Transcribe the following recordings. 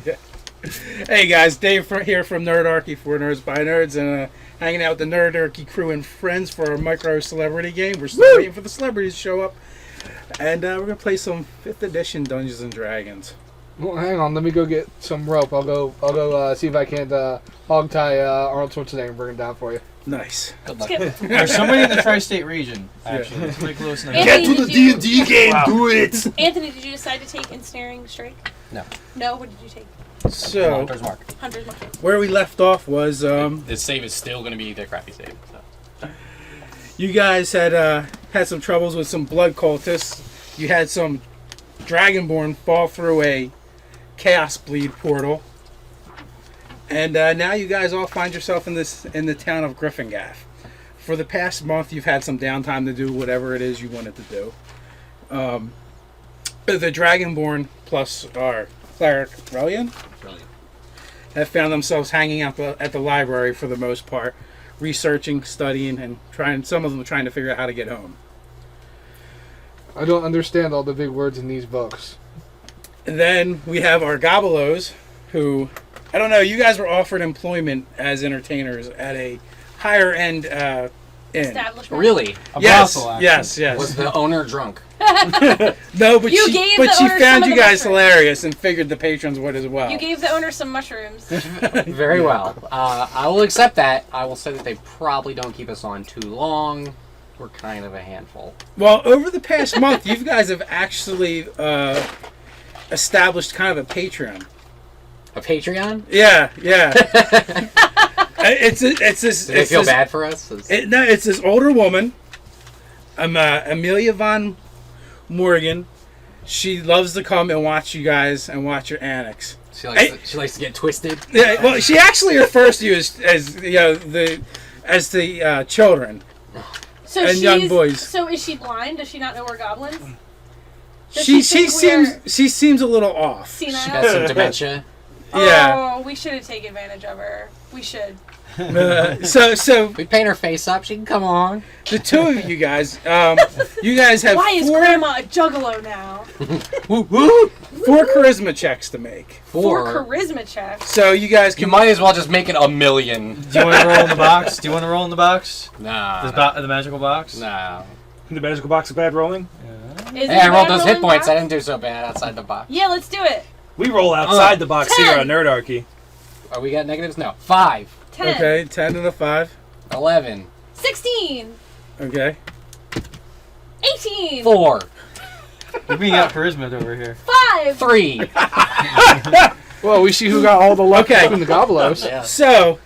Yeah. Hey guys, Dave here from Nerdarchy for Nerds by Nerds, and hanging out with the Nerdarchy crew and friends for our micro celebrity game. We're still waiting for the celebrities to show up, and we're gonna play some 5th edition Dungeons and Dragons. Well, hang on. Let me go get some rope. I'll go see if I can't hog tie Arnold Schwarzenegger and bring him down for you. Nice. Good luck. There's somebody in the tri-state region, actually. It's pretty close now. Get to the D&D game, do it! Anthony, did you decide to take Ensnaring Strike? No. No? What did you take? So, Hunter's Mark. Hunter's Mark. where we left off was, The save is still going to be the crappy save. So. you guys had some troubles with some blood cultists. You had some Dragonborn fall through a Chaos Bleed portal. And now you guys all find yourself in the town of GryphonGaff. For the past month, you've had some downtime to do whatever it is you wanted to do. The Dragonborn plus our cleric, Relian, have found themselves hanging out at the library for the most part, researching, studying, and some of them trying to figure out how to get home. I don't understand all the big words in these books. And then we have our Gobelos, who, I don't know, you guys were offered employment as entertainers at a higher end inn. Establishment. Really? A Yes, brothel, actually. yes. Was the owner drunk? No, but You she gave the owner found some you of the guys mushrooms. hilarious and figured the patrons would as well. You gave the owner some mushrooms. Very well. I will accept that. I will say that they probably don't keep us on too long. We're kind of a handful. Well, over the past month, you guys have actually established kind of a Patreon. A Patreon? Yeah. It's this. Do they feel bad for us? It's this older woman, Amelia von Morgan. She loves to come and watch you guys and watch your annex. She likes to get twisted. Yeah, well, she actually refers to you as you know the children So and young boys. So is she blind? Does she not know we're goblins? Does She think we're seems a little off. senile? She got some dementia. Yeah. Oh, we should take advantage of her. We should. So We paint her face up. She can come on. the two of you guys have Why is Grandma a juggalo now? four charisma checks to make. For charisma checks. So you guys can You might as well just make it a million. Do you want to roll in the box? Do you want to roll in the box? Nah. The magical box? Nah. The magical box of bad rolling? Is Hey, it I rolled bad those hit rolling points. box? I didn't do so bad outside the box. Yeah, let's do it. We roll outside the box 10. here on Nerdarchy. Oh, we got negatives? No. 5. 10. Okay, 10 and a 5. 11. 16. Okay. 18. 4. You're being out charisma over here. 5. 3. Well, we see who got all the luck Okay. from the Gobelos. Yeah. So,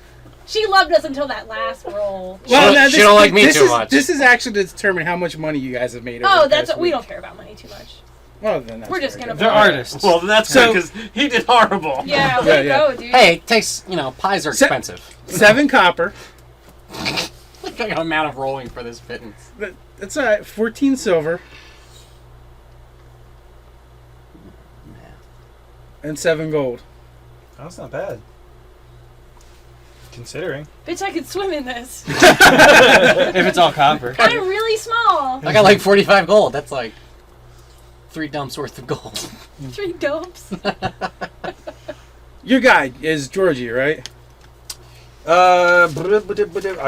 She loved us until that last roll. She don't like me too much. This is actually to determine how much money you guys have made. Oh, over the that's past we week. don't care about money too much. Well, then that's We're just very gonna good. They're artists. Well, that's So- good, because he did horrible. Yeah, way to Yeah. go, dude. Hey, it takes, pies are Se- expensive. 7 copper. Look at the amount of rolling for this pittance. That's all right. 14 silver. And 7 gold. That's not bad. Considering. Bitch, I could swim in this. If it's all copper. I'm really small. I got like 45 gold. That's like 3 dumps worth of gold. 3 dopes. Your guy is Georgie, right? I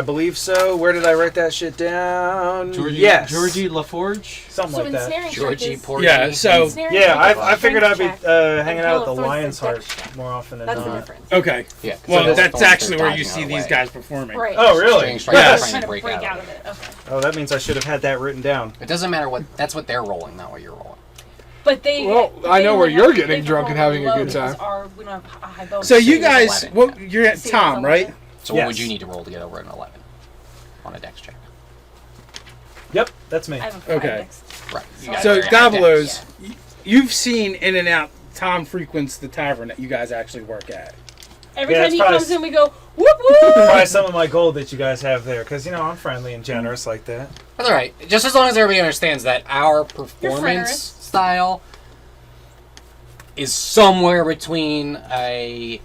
believe so. Where did I write that shit down? Yes. Georgie LaForge? Something So like that. ensnaring check Georgie, is... Porgy. Yeah, so... ensnaring Yeah, check is I figured I'd be strength check. hanging out at the Until it Lion's throws Heart the dex check. more often than That's the not. difference. Okay. Yeah. 'cause Well, those that's thorns actually are where you dodging see our these way. guys performing. Right. Oh, really? Straight Yes. trying Trying to to break break out out of of it. it. Okay. Oh, that means I should have had that written down. It doesn't matter what. That's what they're rolling, not what you're rolling. But they. Well, they I know where only you're have- getting they drunk and roll having a low good because time. we don't have a high bonus. So you Save guys... 11. Well, you're at Save Tom, 11. right? So what would Yes. you need to roll to get over an 11 on a dex check? Yep, that's me. I have a 5 Okay. dex. Right. You So got So, very high dex. Gobelos, you've seen in and out... Tom frequents the tavern that you guys actually work at. Every Yeah, time it's he probably comes in, we go, whoop whoop! Probably some of my gold that you guys have there, because, I'm friendly and generous like that. That's all right. Just as long as everybody understands that our performance generous. style is somewhere between a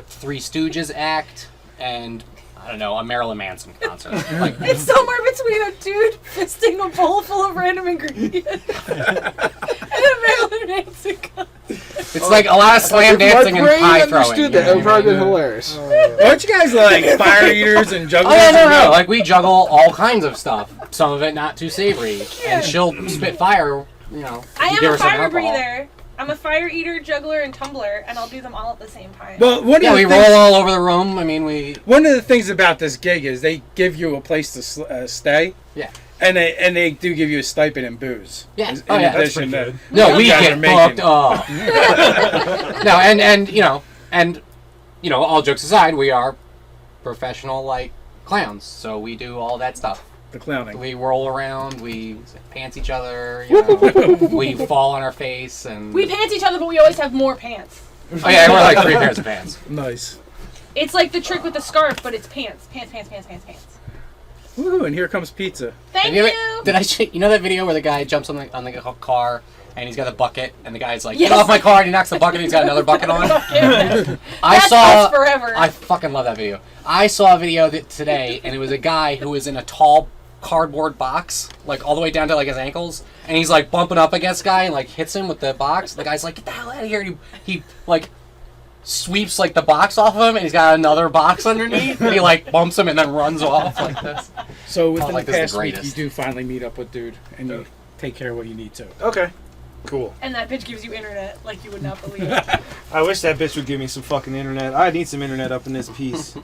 Three Stooges act and I don't know, a Marilyn Manson concert. Like, It's somewhere between a dude fisting a bowl full of random ingredients and a Marilyn Manson concert. It's like a lot of slam dancing and pie throwing. Understood that. That would probably been hilarious. Aren't you guys like fire eaters and jugglers? Oh, no. Like, we juggle all kinds of stuff. Some of it not too savory. And she'll spit fire, you know. I give am her a some fire alcohol. breather. I'm a fire eater, juggler, and tumbler, and I'll do them all at the same time. Well, Yeah, we roll all over the room. I mean, we... One of the things about this gig is they give you a place to stay. Yeah. And they do give you a stipend and booze. Yeah. In Oh, yeah. That's addition pretty to- good. No, You we guys get are making- fucked up. No, and all jokes aside, we are professional like clowns, so we do all that stuff. The clowning. We roll around, we pants each other, you know, we fall on our face, and We pants each other, but we always have more pants. oh yeah, we're like 3 pairs of pants. Nice. It's like the trick with the scarf, but it's pants. Pants, pants, pants, pants, pants. Woohoo! And here comes pizza. Thank Have you you! ever- Did I? You know that video where the guy jumps on the car and he's got a bucket and the guy's like, Yes. "Get off my car!" and he knocks the bucket and he's got another bucket on. I That's saw. us forever. I fucking love that video. I saw a video today, and it was a guy who was in a tall cardboard box, like all the way down to like his ankles, and he's like bumping up against the guy and like hits him with the box. The guy's like, "Get the hell out of here!" And he like sweeps like the box off of him, and he's got another box underneath. And he like bumps him and then runs off like this. So within like, the this is the past week, you greatest. do finally meet up with dude, and you take care of what you need to. Okay. Cool. And that bitch gives you internet like you would not believe. I wish that bitch would give me some fucking internet. I need some internet up in this piece.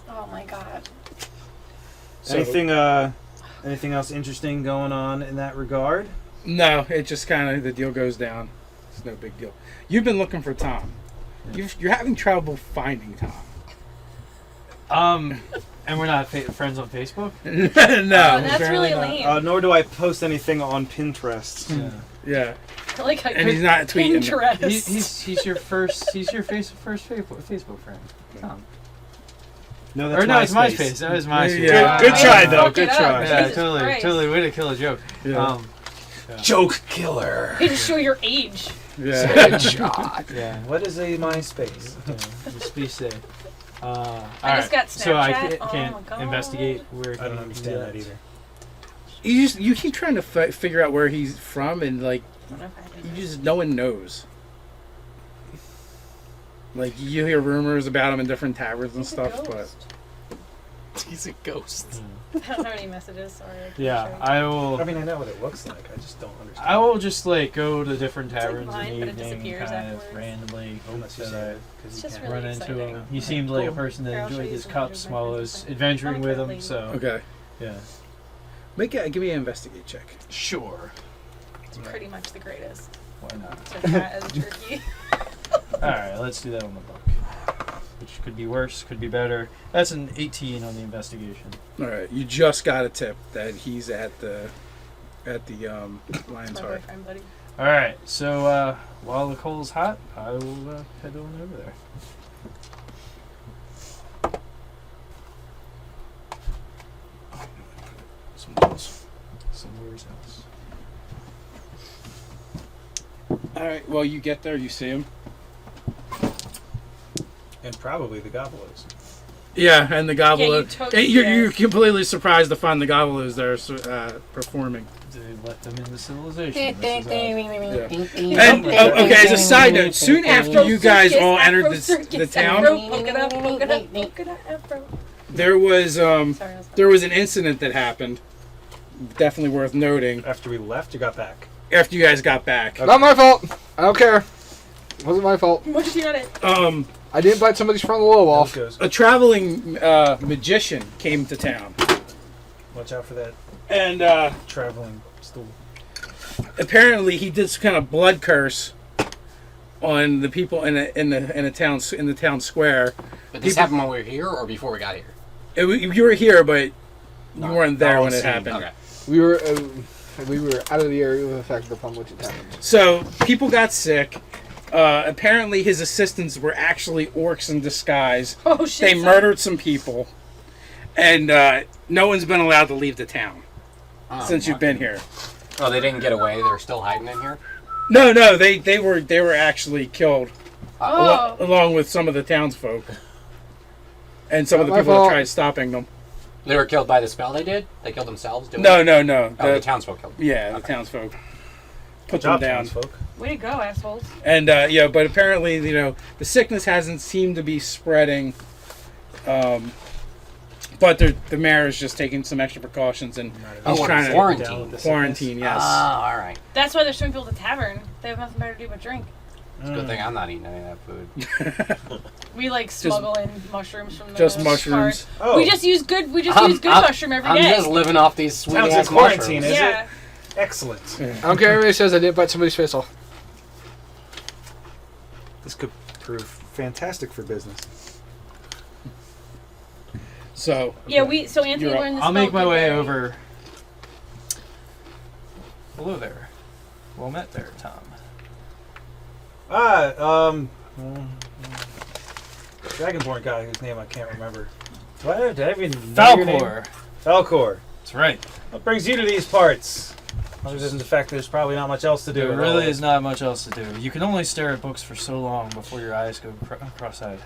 Oh my god. So- Anything else interesting going on in that regard? No, it just kind of the deal goes down. It's no big deal. You've been looking for Tom. You're having trouble finding Tom. And we're not friends on Facebook. No. Oh, that's apparently really not. lame. Nor do I post anything on Pinterest. Yeah. Yeah. I like how And he's not tweeting. Pinterest. He's your first first Facebook friend. Tom. No, Or that's no, it's MySpace. MySpace. That was MySpace. Yeah. Good try, though. Fuck Good it up. try. Yeah, Jesus Christ. totally way to kill a joke. Yeah. Joke killer. They just show your age. Yeah. Headshot. Yeah. What is a MySpace? Just be safe. I just got So I Snapchat. Oh can't my God. investigate where. I don't understand that either. You keep trying to figure out where he's from, and like I don't know if I did you just no one knows. Like you hear rumors about him in different taverns and He's a stuff, but ghost. He's a ghost. I don't have any messages. Sorry. I can't Yeah, show you. I will. I mean, I know what it looks like. I just don't understand. I will just like go to different like taverns mine, in but the it evening, disappears kind afterwards. of randomly. Unless you that say I it, because It's you just can't. really run into exciting. him. He seemed like a person that Here, I'll show enjoyed you his some cups pictures while I of my was friend. adventuring Not with currently. him. So okay. yeah, Give me an investigate check. sure. It's pretty much the greatest. Why not? So cat as a turkey. All right, let's do that on the book. Which could be worse, could be better. That's an 18 on the investigation. All right, you just got a tip that he's at the Lion's My Heart. boyfriend, buddy. All right, so while Nicole's hot, I will head on over there. Somewhere else. All right, well you get there, you see him. And probably the Gobblos. Yeah, and the Yeah, you Gobbler. totally You're did. completely surprised to find the Gobblos there performing. They let them into civilization. This is And okay, as a side note, soon after you guys all entered the town, Poke it up, poke it up, poke it up, afro. there was Sorry, I was there was an incident that happened. Definitely worth noting. After we left, you got back. After you guys got back, Not my fault. I don't care. Wasn't my fault. What did you on it? I didn't bite somebody's front lobe off. Goes. a traveling magician came to town, Watch out for that and traveling stool. apparently he did some kind of blood curse on the people in the town square. But this People- happened when we were here or before we got here? You were here, but you weren't there not when on it scene. happened. Okay. We were out of the area of effect upon which it happened. So people got sick. Apparently, his assistants were actually orcs in disguise. Oh shit. They son. murdered some people, and no one's been allowed to leave the town since you've been here. Oh, they didn't get away. They're still hiding in here. No, they were actually killed Oh. along with some of the townsfolk, and some of the Not my people that fault. tried stopping them. They were killed by the spell they did. They killed themselves. Doing No, it? no, no. Oh, the townsfolk killed them. Yeah, the Okay. townsfolk. put Good them job, down. townsfolk. Way to go, assholes. And yeah, but apparently, the sickness hasn't seemed to be spreading. But the mayor is just taking some extra precautions, and he's trying to quarantine. quarantine. Yes. Ah, all right. That's why they're showing people at the tavern. They have nothing better to do but drink. It's a good thing I'm not eating any of that food. We like smuggle in mushrooms from the Just mushrooms. cart. Oh, We just use good mushroom every day. I'm just living off these sweet Sounds ass like quarantine, mushrooms. is yeah. it? Excellent. I don't care if anybody says I didn't bite somebody's face off. This could prove fantastic for business. So Yeah, so Anthony You're up. learned this. I'll make my spell way today. over. Hello there. Well met there, Tom. Dragonborn guy whose name I can't remember. What? Did I even know your name? Falcor. Falcor. That's right. What brings you to these parts? Other than the fact there's probably not much else to do. There at really all. is not much else to do. You can only stare at books for so long before your eyes go cross-eyed.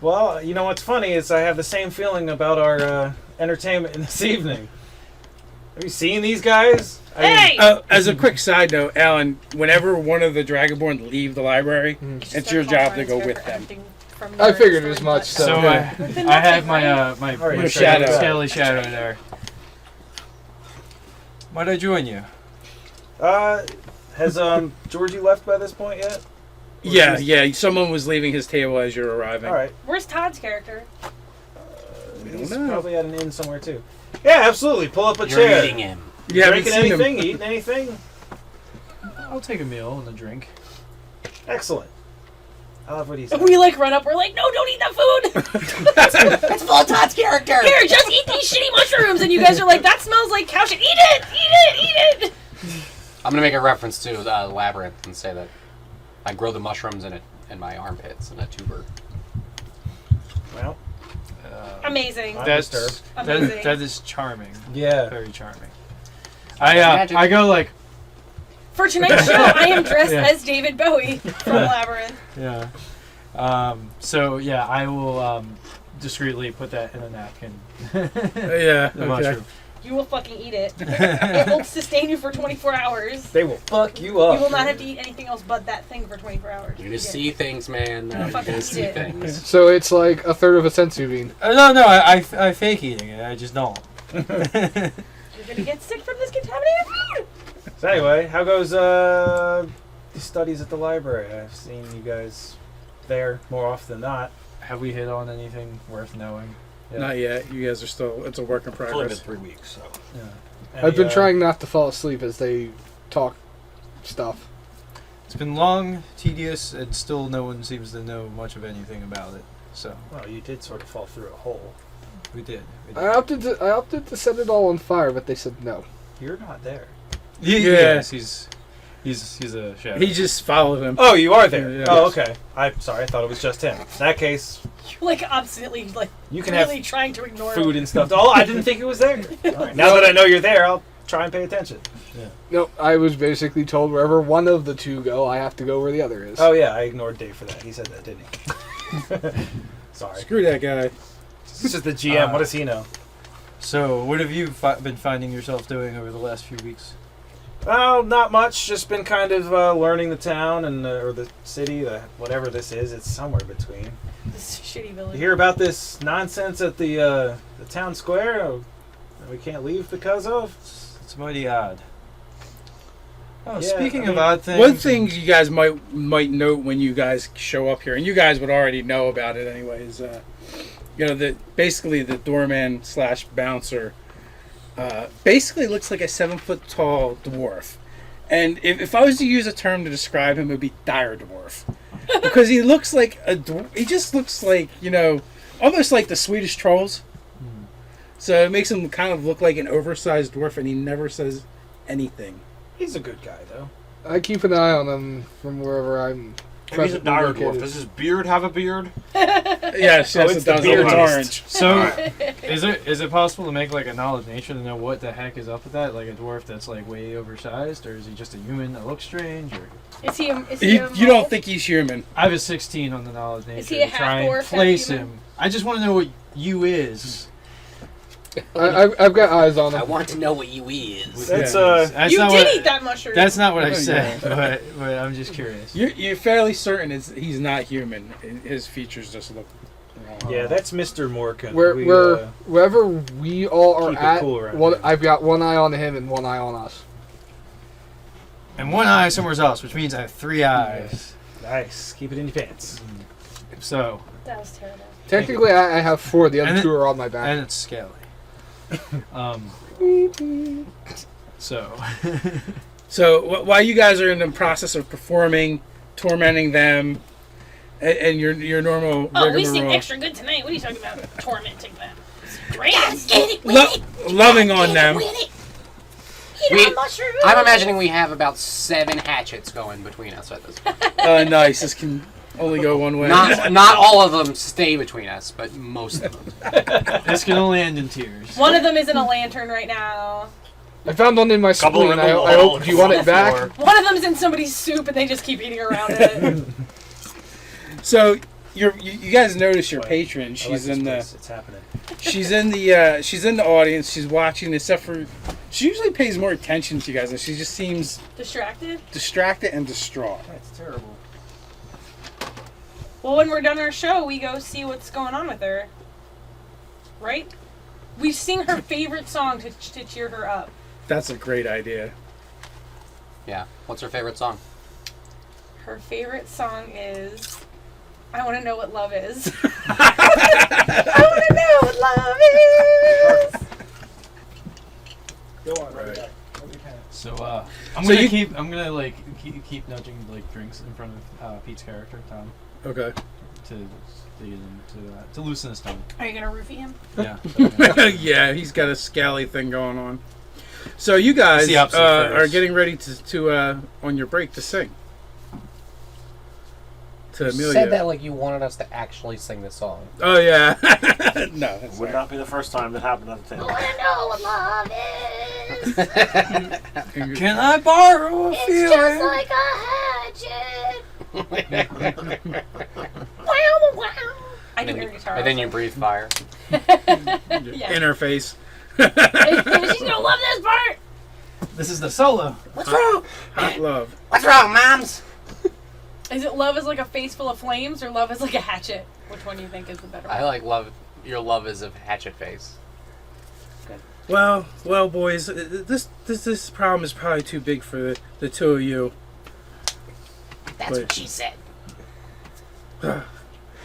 Well, you know what's funny is I have the same feeling about our entertainment this evening. Have you seen these guys? Hey! as a quick side note, Alan, whenever one of the Dragonborn leave the library, it's your job to go with them. I figured as much, so- So yeah. I have my my Alright, your shadow. scaly shadow there. Might I join you? Has Georgie left by this point yet? Yeah. Someone was leaving his table as you're arriving. All right. Where's Todd's character? He's know. probably at an inn somewhere too. Yeah, absolutely. Pull up a You're chair. eating him. You haven't Drinking seen anything? him. Eating anything? I'll take a meal and a drink. Excellent. I love what he said. We like run up. We're like, no, don't eat that food. That's full of Todd's character. Here, just eat these shitty mushrooms. And you guys are like, that smells like cow shit. Eat it, eat it, eat it. I'm gonna make a reference to Labyrinth and say that I grow the mushrooms in my armpits in a tuber. Well, Amazing. I'm That's disturbed. Amazing. that is charming. Yeah. Very charming. I go like For tonight's show, I am dressed Yeah. as David Bowie from Labyrinth. yeah. So yeah, I will discreetly put that in a napkin. Yeah. The Okay. mushroom. You will fucking eat it. It will sustain you for 24 hours. They will fuck you up. You will not have to eat anything else but that thing for 24 hours. You're gonna see things, man. You're Fucking gonna see shit. things. So it's like a third of a senzu bean. No, I fake eating it. I just don't. You're gonna get sick from this contaminated food. So anyway, how goes the studies at the library? I've seen you guys there more often than not. Have we hit on anything worth knowing? Yeah. Not yet. You guys are still. It's a work in It's only been progress. 3 weeks, so. Yeah. I've been Any, trying not to fall asleep as they talk stuff. It's been long, tedious, and still no one seems to know much of anything about it. So Well, you did sort of fall through a hole. we did. I opted to set it all on fire, but they said no. You're not there. Yes, he's a shadow. He just followed him. Oh, you are there. Yeah. Oh, okay. I'm sorry. I thought it was just him. In that case, You're like obstinately, like you can really have trying to ignore food him. and stuff. Oh, I didn't think it was there. All right. Now that I know you're there, I'll try and pay attention. No, I was basically told wherever one of the two go, I have to go where the other is. Oh yeah, I ignored Dave for that. He said that, didn't he? Sorry. Screw that guy. This is just the GM. What does he know? So, what have you been finding yourself doing over the last few weeks? Oh, not much. Just been kind of learning the town and or the city, whatever this is. It's somewhere between. This shitty village. You hear about this nonsense at the town square? That we can't leave because of. It's mighty odd. Oh, Yeah, speaking I of mean, odd things. One thing you guys might note when you guys show up here, and you guys would already know about it anyways. Basically the doorman / bouncer basically looks like a 7-foot tall dwarf, and if I was to use a term to describe him, it would be dire dwarf, because he looks like he just looks like almost like the Swedish trolls. So it makes him kind of look like an oversized dwarf, and he never says anything. He's a good guy, though. I keep an eye on him from wherever I'm. If he's a presently dire dwarf, located. does his beard have a beard? Yes, Oh, yes, it's it the does. beard It's beast. orange. So, is it possible to make like a knowledge nature to know what the heck is up with that? Like a dwarf that's like way oversized, or is he just a human that looks strange? Or Is he? Is he? You don't think he's human? I have a 16 on the knowledge nature Is he a to try half-dwarf, and place half-human? him. I just want to know what you is. I've got eyes on I him. want to know what you is. That's You not did what, eat that mushroom. That's not what I Oh, said, but I'm just curious. You're fairly certain he's not human. His features just look wrong. yeah, that's Mr. Morgan. Wherever we all are keep it at, cool around here. I've got one eye on him and one eye on us. And one eye somewhere else, which means I have 3 eyes. Nice. Keep it in your pants. So, That was terrible. Technically, I have 4. The other And 2 are on my back. and it's scaly. So, So while you guys are in the process of performing, tormenting them, and your normal Oh, we sing rigmarole, extra good tonight. What are you talking about? Tormenting them. It's great. loving on them. I'm imagining we have about 7 hatchets going between us at this point. Nice. This can only go one way. Not all of them stay between us, but most of them. this can only end in tears. One of them is in a lantern right now. I found one in my Couple spleen. in I the hope. wall, Do you want it back? One of them's in somebody's soup and they just keep eating around it. So you guys notice your patron. I like She's this in the place. It's happening. she's in the audience. She's watching. Except for she usually pays more attention to you guys, and she just seems Distracted? distracted and distraught. That's terrible. Well, when we're done our show, we go see what's going on with her. Right? We sing her favorite song to cheer her up. That's a great idea. Yeah. What's her favorite song? Her favorite song is I Want to Know What Love Is. I want to know what love is. Go on. Right. So, I'm So gonna you- keep nudging like drinks in front of Pete's character, Tom, Okay. to loosen his tongue. Are you going to roofie him? Yeah. Yeah, he's got a scally thing going on. So you guys It's the opposite are first. getting ready to on your break to sing. To You Amelia. said that like you wanted us to actually sing this song. Oh yeah. No, that's Would right. not be the first time that happened at the I table. want to know what love is. Can I borrow a It's feeling? just like a hatchet. Wow, wow. I can hear guitar. And then you breathe fire. Yeah. Interface. She's gonna love this part. This is the solo. What's wrong? Hot love. What's wrong, moms? Is it love is like a face full of flames or love is like a hatchet? Which one do you think is the better one? I like love. Your love is a hatchet face. Well, boys, this problem is probably too big for the two of you. That's Wait. what she said. Lay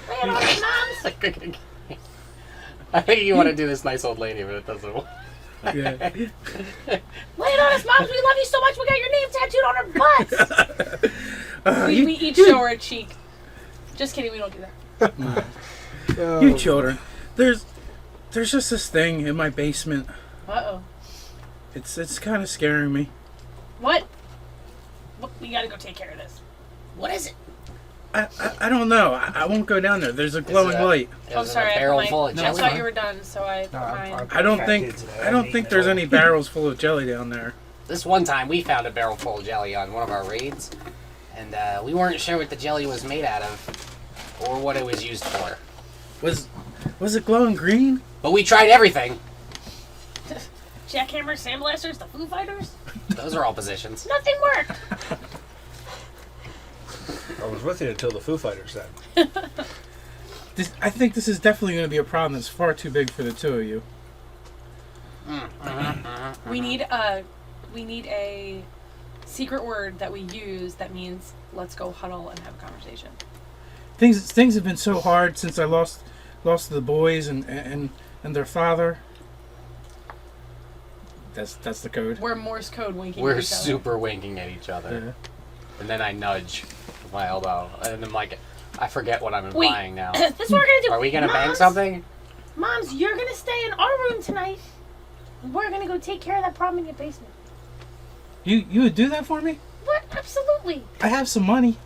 it on us, moms. I think you want to do this nice old lady, but it doesn't work. Yeah. Lay it on us, moms. We love you so much. We got your name tattooed on our butts. We each show her a cheek. Just kidding. We don't do that. You children. There's just this thing in my basement. Uh-oh. It's kind of scaring me. What? We gotta go take care of this. What is it? I don't know. I won't go down there. There's a glowing light. I'm sorry. A barrel full of I jelly. thought you were done, so I put mine. I don't think there's any barrels full of jelly down there. This one time, we found a barrel full of jelly on one of our raids, and we weren't sure what the jelly was made out of or what it was used for. Was it glowing green? But we tried everything. Jackhammer, Sandblasters, the Foo Fighters. Those are all positions. Nothing worked. I was with you until the Foo Fighters then. I think this is definitely going to be a problem that's far too big for the two of you. We need a secret word that we use that means let's go huddle and have a conversation. Things have been so hard since I lost the boys and their father. That's the code. We're Morse code winking. We're at each other. super winking at each other. Yeah. And then I nudge with my elbow. And I'm like, I forget what I'm Wait. implying now. This is what we're gonna do. Are we going to bang Moms, something? Moms, you're gonna stay in our room tonight. We're gonna go take care of that problem in your basement. You would do that for me? What? Absolutely. I have some money.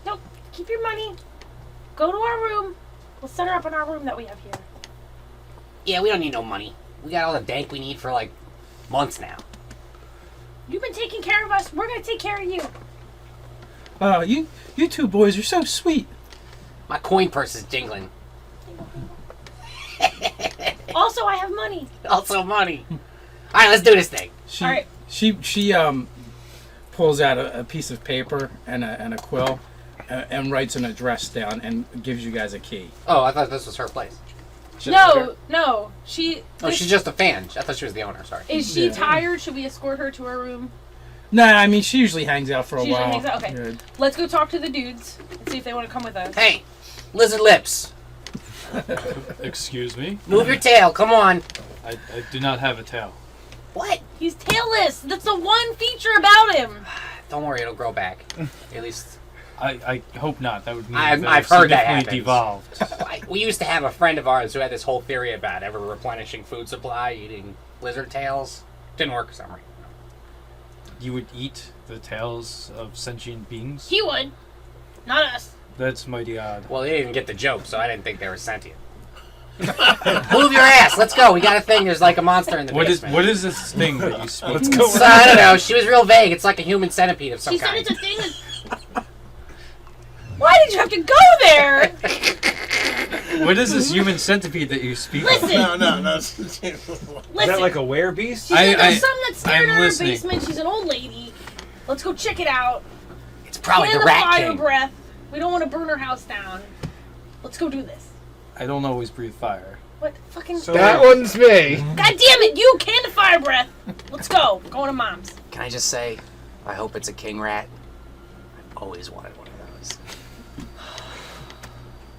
Nope. Keep your money. Go to our room. We'll set her up in our room that we have here. Yeah, we don't need no money. We got all the dank we need for like months now. You've been taking care of us. We're gonna take care of you. You two boys are so sweet. My coin purse is jingling. Also, I have money. Also money. All right, let's do this thing. She All right. she pulls out a piece of paper and a quill and writes an address down and gives you guys a key. Oh, I thought this was her place. No. She. Oh, she's just a fan. I thought she was the owner. Sorry. Is she Yeah. tired? Should we escort her to her room? Nah, I mean she usually hangs out for a She usually while. hangs out? Okay. Good. Let's go talk to the dudes and see if they want to come with us. Hey, lizard lips. Excuse me? Move your tail. Come on. I do not have a tail. What? He's tailless. That's the one feature about him. Don't worry, it'll grow back. At least I hope not. That would mean I've that heard that significantly happens. devolved. we used to have a friend of ours who had this whole theory about ever replenishing food supply, eating lizard tails. Didn't work for some reason. You would eat the tails of sentient beings? He would. Not us. That's mighty odd. Well, they didn't get the joke, so I didn't think they were sentient. Move your ass. Let's go. We got a thing. There's like a monster in the basement. What is this thing that you speak? Let's go. So, I don't know. She was real vague. It's like a human centipede of some She said kind. it's a thing. Why did you have to go there? What is this human centipede that you speak of? Listen. No. Is that like a werebeast? She said there's some that's I'm scared in her listening. basement. She's an old lady. Let's go check it out. It's probably Get the in Rat fire King. breath. We don't want to burn her house down. Let's go do this. I don't always breathe fire. What fucking? So- That one's me. God damn it! You can the fire breath. Let's go. Going to mom's. Can I just say, I hope it's a king rat. I've always wanted one of those.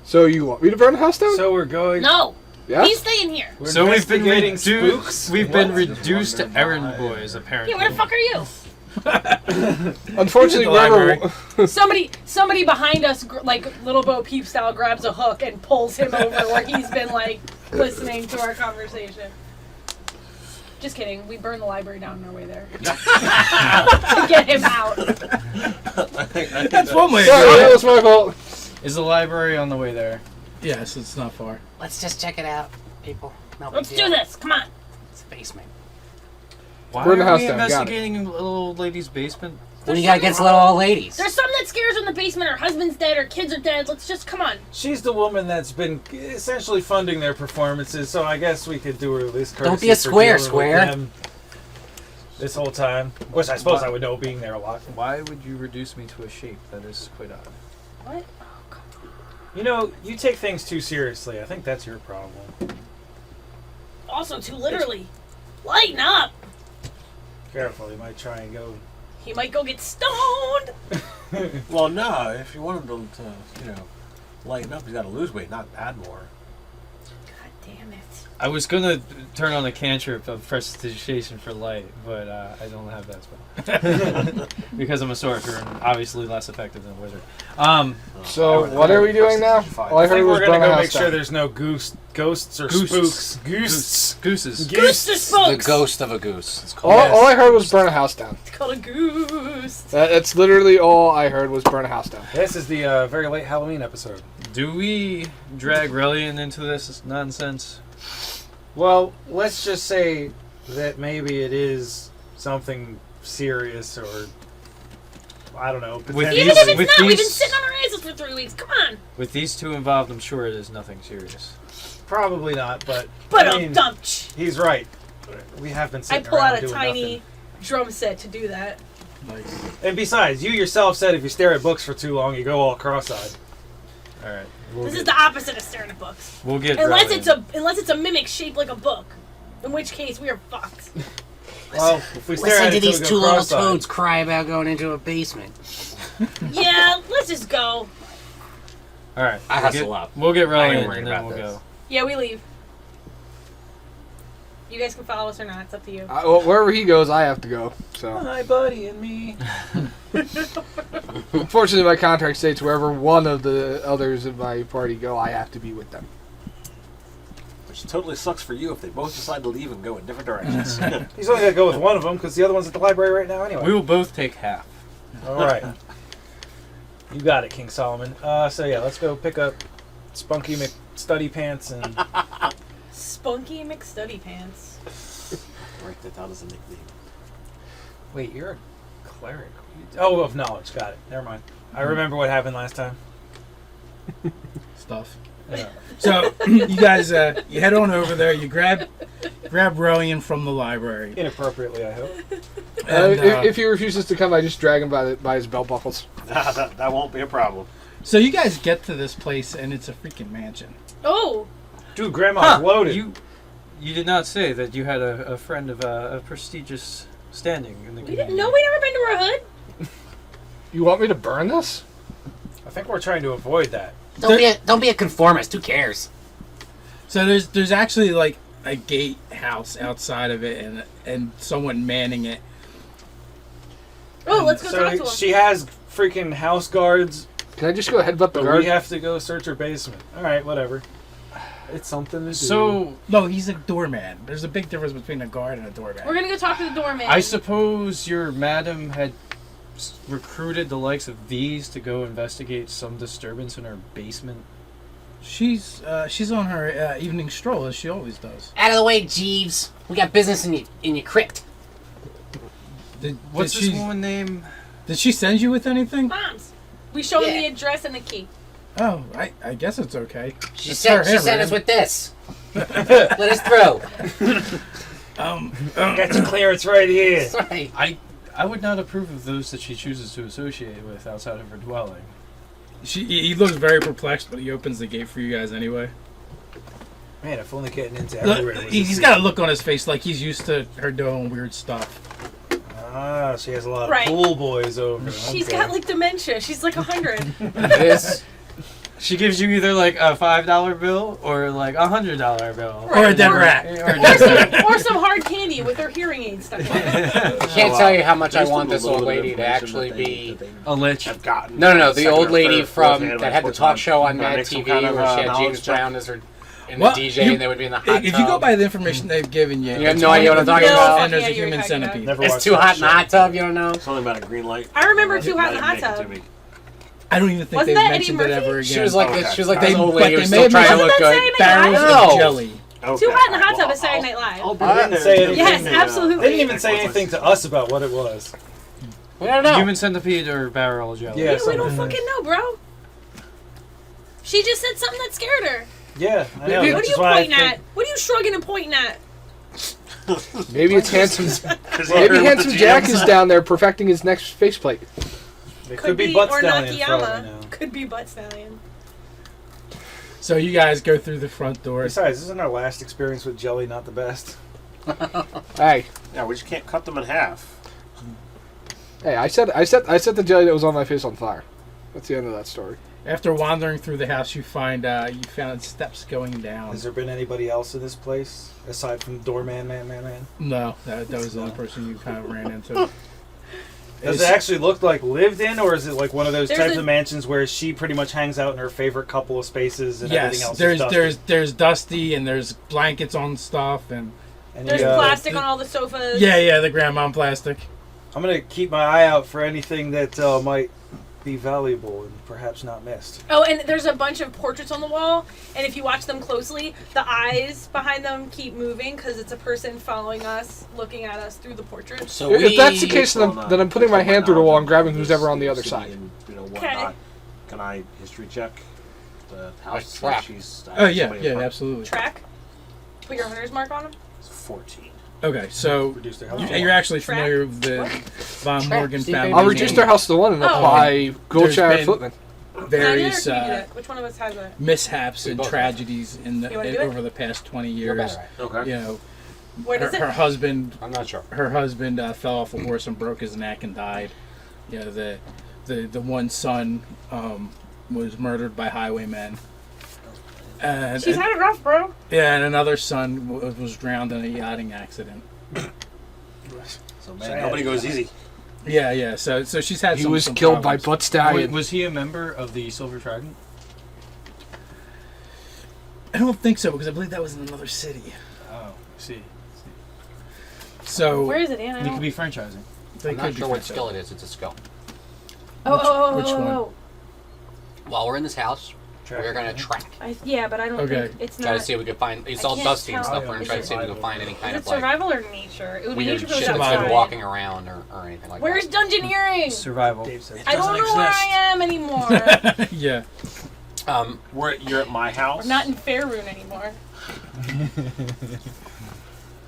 So you want me to burn the house down? So we're going. No. Yeah? He's staying here. We're So we've been investigating reduced. spooks? We've been What? reduced to errand boys, apparently. Yeah, where the fuck are you? Unfortunately, The library. Somebody behind us, like Little Bo Peep style, grabs a hook and pulls him over where he's been like listening to our conversation. Just kidding. We burned the library down on our way there to get him out. That's one way. Sorry, that was my fault. Is the library on the way there? Yes, it's not far. Let's just check it out, people. No big Let's deal. do this. Come on. It's a basement. Why Burn the are house we down, got it. investigating a little old lady's basement? What do you got against little old ladies? There's some that scares in the basement. Her husband's dead. Her kids are dead. Let's just come on. She's the woman that's been essentially funding their performances, so I guess we could do her this courtesy. Don't be a for square, dealing with square. them this whole time, which I suppose I would know being there a lot. Why would you reduce me to a shape? That is quite odd. What? You know, you take things too seriously. I think that's your problem. Also, too literally. Lighten up. Careful, you might try and go. He might go get stoned. Well, no. If you want him to lighten up, he's got to lose weight, not add more. God damn it. I was gonna turn on a cantrip of prestidigitation for light, but I don't have that spell because I'm a sorcerer and obviously less effective than a wizard. So what are we doing now? All I I heard think was we're burn gonna the go house make sure down. there's no ghosts or Gooses. spooks. Gooses. Gooses. Goose to The spokes. ghost of a goose. It's All, called. all I heard was burn a house down. It's called a goose. That's literally all I heard was burn a house down. This is the very late Halloween episode. Do we drag Relian into this nonsense? Well, let's just say that maybe it is something serious, or I don't know. With potentially- Even if it's with not, we've been these- sitting on our asses for 3 weeks. Come on. With these two involved, I'm sure it is nothing serious. Probably not, but But I mean, he's right. We have been I sitting pull around out a doing tiny nothing. drum set to do that. Nice. And besides, you yourself said if you stare at books for too long, you go all cross-eyed. All right, This is the opposite of staring at books. we'll get Unless Relian. it's a mimic shaped like a book. In which case we are fucked. Well, if we stare Listen at to it till these we go two little cross-eyed. toads cry about going into a basement. Yeah, let's just go. All right, I we'll hustle get, up. We'll get I ain't Relian worried and then about we'll this. go. Yeah, we leave. You guys can follow us or not. It's up to you. Well, wherever he goes, I have to go. So My buddy and me. unfortunately, my contract states wherever one of the others in my party go, I have to be with them. Which totally sucks for you if they both decide to leave and go in different directions. He's only got to go with one of them because the other one's at the library right now anyway. We will both take half. All right. You got it, King Solomon. So yeah, let's go pick up Spunky McStudy Pants and Spunky McStudy Pants. Write that down as a nickname. wait, you're a cleric. Oh, of knowledge. Got it. Never mind. I remember what happened last time. Stuff. So you guys, you head on over there. You grab Rowan from the library. Inappropriately, I hope. And, If he refuses to come, I just drag him by his belt buckles. that won't be a problem. so you guys get to this place, and it's a freaking mansion. Oh, Dude, Grandma's loaded. You did not say that you had a friend of a prestigious standing in the we community. didn't know. We never been to her hood. You want me to burn this? I think we're trying to avoid that. Don't be a conformist. Who cares? So there's actually like a gatehouse outside of it, and someone manning it. Oh, let's go talk to So him. she has freaking house guards, Can I just go headbutt the but guard? we have to go search her basement. All right, whatever. It's something to do. So No, he's a doorman. There's a big difference between a guard and a doorman. We're gonna go talk to the doorman. I suppose your madam had recruited the likes of these to go investigate some disturbance in her basement. She's on her evening stroll as she always does. Out of the way, Jeeves. We got business in your crypt. What's this woman's name? Did she send you with anything? Mom's. We showed him Yeah. the address and the key. Oh, I guess it's okay. She It's sent her us handwriting. with this. Let us through. Got your clearance right here. Sorry. I would not approve of those that she chooses to associate with outside of her dwelling. He looks very perplexed, but he opens the gate for you guys anyway. Man, if only getting into Look, everywhere was he's got a look on his face like he's used to her doing weird stuff. Ah, she has a lot of Right. pool boys over. She's Okay. got like dementia. She's like 100. This. She gives you either like a $5 bill or like $100 bill. Or a dead rat. or some hard candy with her hearing aid stuck in it. Can't tell you how much I There's want a this little old bit of lady to information actually that they- be. that they A lich. have gotten. No, the Second old or lady third, from fourth hand, that had the fourth talk time. show on Gotta Mad make some TV kind of, where she had knowledge James check. Brown as her in Well, the DJ, you- and they would be in the hot If tub. you go by the information they've given you, You have it's no idea what I'm talking one- about? And there's a Yeah, you're human talking about. centipede. Never It's watched too that hot in the show. hot tub, you don't know. Something about a green light. I remember Too Hot in the Might Hot make it Tub. to me. I don't even think Wasn't they've that Eddie mentioned it Murphy? ever again. She was like Okay. this. She was like They- this old but lady they who's may still have trying to mentioned- look Wasn't good. that Saturday Barrels No. of jelly. Okay. Too Hot in the Hot Well, Tub is Saturday Night Live. I'll be I there didn't say to- anything. Yes, to- absolutely. They didn't even say anything to us about what it was. We don't know. Human centipede or barrel jelly? Yeah. We don't something. fucking know, bro. She just said something that scared her. Yeah, I know. What are That's you why I pointing think- at? What are you shrugging and pointing at? Maybe it's handsome. 'Cause he Maybe heard what handsome the Jack GM is said. down there perfecting his next faceplate. It could be butt or stallion for all we Nakayama. know. Could be butt stallion. So you guys go through the front door. Besides, isn't our last experience with jelly not the best? Hey, Yeah, we just can't cut them in half. hey! I set the jelly that was on my face on fire. That's the end of that story. After wandering through the house, you found steps going down. Has there been anybody else in this place aside from the doorman, man? No, that was the only person you kind of ran into. Does it actually look like lived in, or is it like one of those There's types a- of mansions where she pretty much hangs out in her favorite couple of spaces and everything Yes, else? there's is dusty? there's dusty and there's blankets on stuff and And There's you, plastic on all the sofas. yeah, the grandma plastic. I'm gonna keep my eye out for anything that might be valuable and perhaps not missed. Oh, and there's a bunch of portraits on the wall, and if you watch them closely, the eyes behind them keep moving because it's a person following us, looking at us through the portrait. So If that's the we- case, then I'm putting my hand through the wall and grabbing who's ever on the other side. And, you know, Okay. whatnot. Can I history check the house? track. She's, Oh yeah, somebody in front? absolutely. Track. Put your hunter's mark on them. It's 14. Okay, so Reduce their health. you're actually Track. familiar with the Von Track, Morgan see, family. baby. I'll reduce their house to 1 and Oh. apply Goldshire There's been- Footman. various Can you do that? Which one of us has it? mishaps We and both tragedies in You wanna do it? over the past 20 You're years. better at it. Okay. You know, Where does her it? husband I'm not sure. fell off a horse and broke his neck and died. You know, the one son was murdered by highwaymen. And, She's had it rough, bro. yeah, and another son was drowned in a yachting accident. So man, nobody goes easy. Yeah. So she's had He some. was some killed by problems. Butt Stallion. Was he a member of the Silver Trident? I don't think so because I believe that was in another city. Oh, see. So Where is it, Anna? They could be franchising. they I'm not could sure be what franchised. skill it is. It's a skill. Which one? While we're in this house, we're gonna track. Yeah, but I don't Okay. think it's Try not. to see if we can find. It's I all can't dusty and tell. stuff. We're gonna try to see if we can Survival. find any kind Is of it like survival or nature? It would be weird nature for shit the that's survival. been outside. walking around or anything like Where's that. dungeoneering? Survival. Dave says. I don't know where I am anymore. Yeah. You're at my house. We're not in Faerun anymore.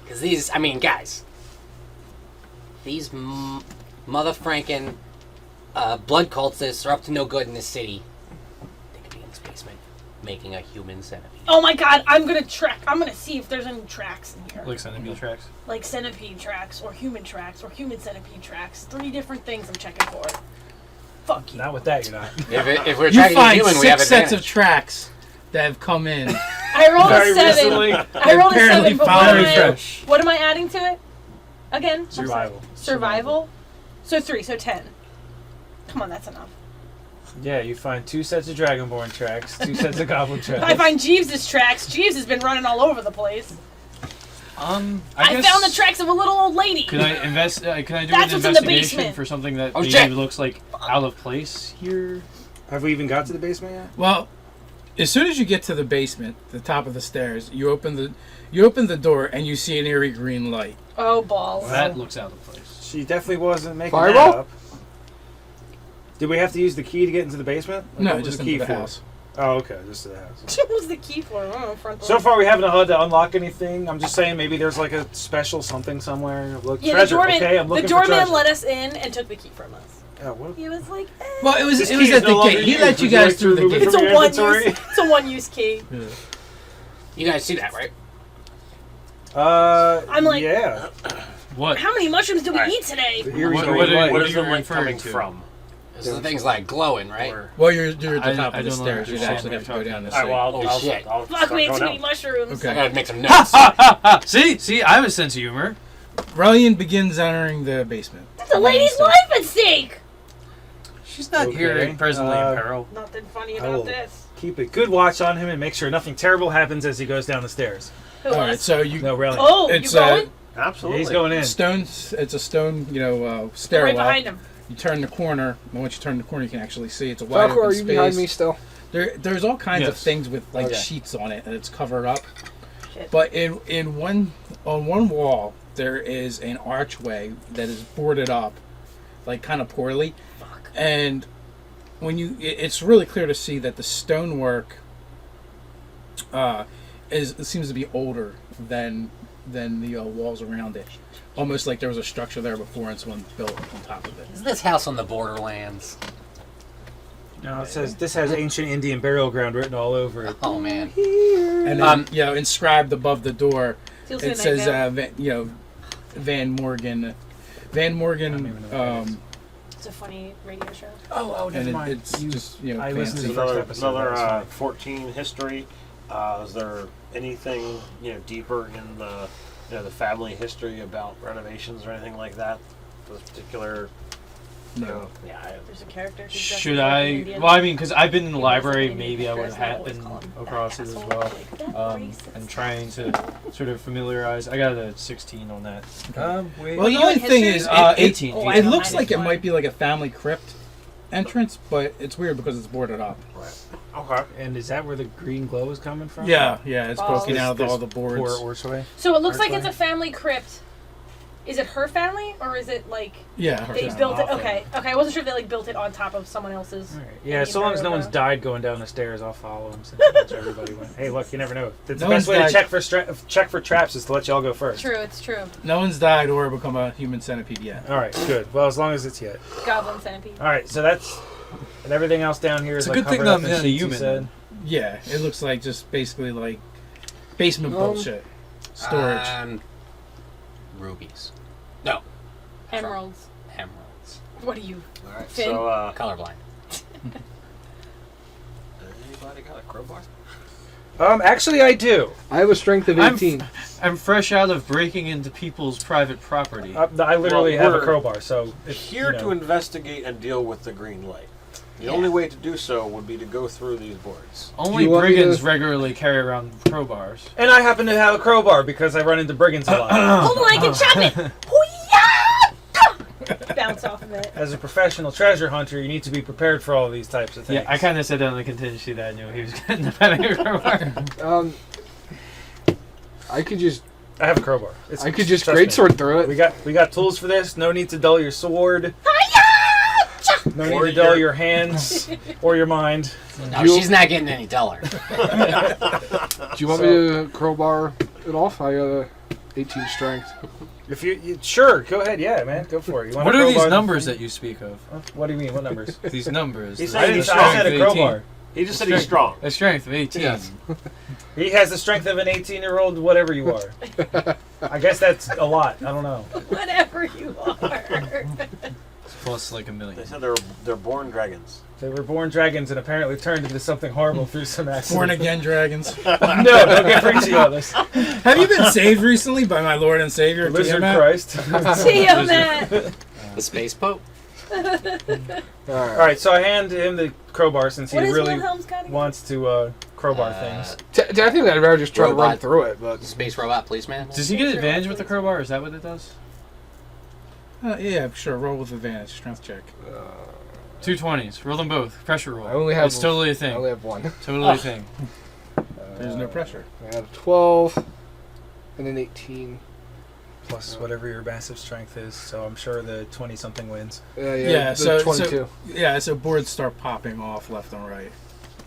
Because these, I mean, guys, these mother franken blood cultists are up to no good in this city. They could be in this basement making a human centipede. Oh my god, I'm gonna see if there's any tracks in here. Like centipede tracks. Like centipede tracks, or human centipede tracks. 3 different things I'm checking for. Fuck you. Not with that, you're not. If we're You tracking a find human, we have 6 sets of advantage. tracks that have come in. I rolled Very a 7. recently. I rolled a Apparently 7, but following fresh. what am I adding to it? Again? I'm sorry. Survival. Survival? So 3, so 10. Come on, that's enough. Yeah, you find 2 sets of Dragonborn tracks, 2 sets of Goblin tracks. I find Jeeves' tracks. Jeeves has been running all over the place. I I found the tracks of a little old lady. Can I invest? Can I do That's an what's in the investigation basement. for something that Oh, maybe shit. looks like out of place here? Have we even got to the basement yet? Well, as soon as you get to the basement, the top of the stairs, you open the door and you see an eerie green light. Oh, balls. That looks out of place. She definitely wasn't making Fireball? that up. Did we have to use the key to get into the basement? Like, No, what was just the key into the for? house. Oh, okay, just to the house. What was the key for? I don't know, front door. So far, we haven't had to unlock anything. I'm just saying maybe there's like a special something somewhere. Look, Yeah, treasure. the doorman, Okay, I'm looking the for doorman treasure. let us in and took the key from us. What? He was like, eh. Well, it was This at key is the no longer gate. He used. let you Would you guys like to through the remove it gate. It's from a your one inventory? use. It's a 1-use key. Yeah. You guys see that, right? I'm like- yeah. What? How many mushrooms did we Alright. eat today? Here we What- go. what are- Light. What are is you the light referring coming to? from? This is the thing's like glowing, right? Or- Well, you're at the I- top I of the don't stairs. You'd understand actually what have to go you're down the All right, stairs. well, Oh, shit. I'll Fuck, start we ate going too many out. mushrooms. I Okay. gotta make some notes. See, I have a sense of humor. Relian begins entering the basement. That's a lady's life at stake. She's not Okay, here presently in uh, peril. Nothing funny I will about this. keep a good watch on him and make sure nothing terrible happens as he goes down the stairs. Who All right, was? so you No, really. Oh, you it's going? Yeah, Absolutely. he's going in. stones. It's a stone, Right stairwell. behind him. You turn the corner, and once you turn the corner, you can actually see it's a wide Falco, open are you space. behind me still? There's all kinds of Yes. things with like Okay. sheets on it, and it's covered up. Shit. But on one wall, there is an archway that is boarded up, like kind of poorly. Fuck. And it's really clear to see that the stonework seems to be older than the walls around it. Almost like there was a structure there before and someone built on top of it. Is this house on the borderlands? No, it says this has ancient Indian burial ground written all over it. Oh man. And then, inscribed above the door, You'll see it the says, night veil. Van Morgan. Van I don't even Morgan, know what that is. It's a funny radio show. Oh, and it's just I listened to fancy. the first episode. Another That was funny. 14 history. Is there anything deeper in the family history about renovations or anything like that? This particular. No. Yeah, there's a character. who's dressed Should like an I? Indian. Well, I mean, because I've been in the He was like library, an Indian maybe I would dress, have and I always happened call him across that it as asshole. well. Like, that racist. And trying to sort of familiarize. I got a 16 on that. Wait. Well, the you only in thing history? is, 18. Oh, I it have a looks like it -1. might be like a family crypt entrance, but it's weird because it's boarded up. Okay. And is that where the green glow is coming from? Yeah, it's Balls. broken out of This all the boards. Poor Orchway. So it looks like Archway? it's a family crypt. Is it her family or is it like Yeah, her they family. built it? Awful. Okay, I wasn't sure if they like built it on top of someone else's. All right. Yeah, Indian so long as no burial one's ground. died going down the stairs, I'll follow him. Since everybody went. Hey, look, you never know. The No best one's way to died. check for traps is to let y'all go first. True, it's true. No one's died or become a human centipede yet. All right, good. Well, as long as it's yet. Goblin centipede. All right, so that's and everything else down here is It's a like good thing covered that up I'm in not a sheets, you human. said. Yeah, it looks like just basically like basement bullshit. Storage. Rubies. No. Emeralds. Emeralds. What are you? All right. Finn? So, Colorblind. anybody got a crowbar? Actually, I do. I have a strength of I'm 18. I'm fresh out of breaking into people's private property. I literally Well, have a we're crowbar, so if, Here you know. to investigate and deal with the green light. The only way to do so would be to go through these boards. Only you want me brigands to- regularly carry around crowbars. And I happen to have a crowbar because I run into brigands a lot. Hold on, I can chop it. Hoo-yah! Bounce off of it. As a professional treasure hunter, you need to be prepared for all these types of things. Yeah, I kind of said that on the contingency that I knew he was getting a crowbar. I could just I have a crowbar. It's, I could just trust me. greatsword through We it. got tools for this. No need to dull your sword. No need to dull your hands or your mind. No, she's not getting any duller. Do you want me to crowbar it off? I got 18 strength. If you sure, go ahead. Yeah, man, go for it. You want What a are these crowbar? numbers that you speak of? What do you mean? What numbers? These numbers. He The said strength I said of a crowbar. 18. He just said he's strong. A strength of 18. Yes. He has the strength of an 18-year-old, whatever you are. I guess that's a lot. I don't know. Whatever you are. It's plus like a They million. said they're born dragons. They were born dragons and apparently turned into something horrible through some accident. Born again dragons. No, don't get preachy on this. Have you been saved recently by my Lord and Savior, Lizard Tiamat? Christ. Tiamat. The space pope. All right, so I hand him the crowbar since he What is really Wilhelm's got again? wants to crowbar things. I think I'd rather just try to run Robot. through it, but Space robot policeman. Does he get advantage with the crowbar? Is that what it does? Yeah, sure. Roll with advantage. Strength check. 2 20s. Roll them both. Pressure roll. I only have It's totally a I thing. only have one. Totally a thing. There's no pressure. I have 12 and an 18. Plus whatever your massive strength is, so I'm sure the 20-something wins. Yeah, the so 22. so boards start popping off left and right,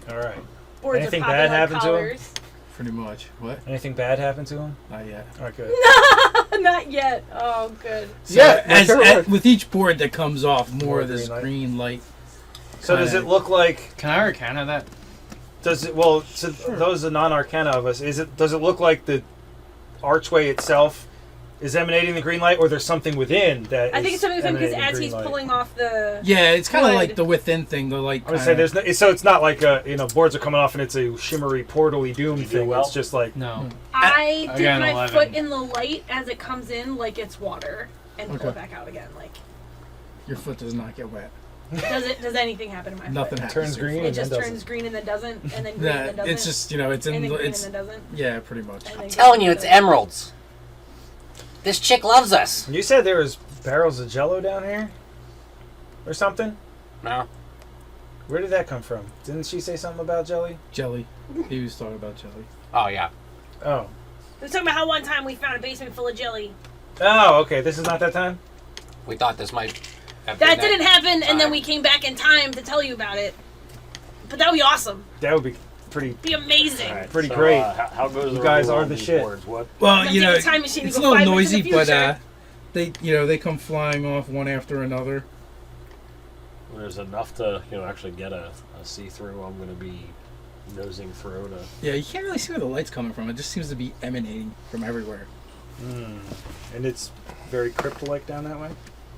All right. Boards Anything are popping bad like happen to him? collars. pretty much. What? Anything bad happened to him? Not yet. All right, good. Not yet. Oh, good. So Yeah, with each board that comes off, more More of this green light. green light. So does it look like? Can I arcana that? Does it? Well, to those are non-arcana of us, does it look like the archway itself is emanating the green light, or there's something within that? I think it's something because emanating as green he's light? pulling off the. Yeah, it's kind of Wood. like the within thing. The light. I would say there's no, so it's not like boards are coming off and it's a shimmery portal-y doom You do thing. well? It's just like No. I I dip got an my 11. foot in the light as it comes in, like it's water, and pull Okay. it back out again. Like, Your foot does not get wet. does anything happen to my Nothing foot? happens. turns to your green foot. It just and then turns doesn't. green and then doesn't, and then green and Yeah, then doesn't. it's just it's in and then green it's and then doesn't. yeah, pretty much. And then Telling green you, and it's then doesn't. emeralds. This chick loves us. you said there was barrels of Jello down here, or something. No. Where did that come from? Didn't she say something about jelly? Jelly. He was talking about jelly. Oh yeah. Oh. We're talking about how one time we found a basement full of jelly. Oh, okay. This is not that time. We thought this might. Have That been didn't happen, and then time. we came back in time to tell you about it. But that would be awesome. That would be pretty. Be amazing. All right, Pretty so, great. How goes You the guys roll are on the these shit. boards? What? Well, Let's you take know, the time machine and it's a go little 5 minutes in noisy, the but future. they come flying off one after another. There's enough to actually get a see-through. I'm going to be nosing through to. Yeah, you can't really see where the light's coming from. It just seems to be emanating from everywhere. And it's very crypt-like down that way.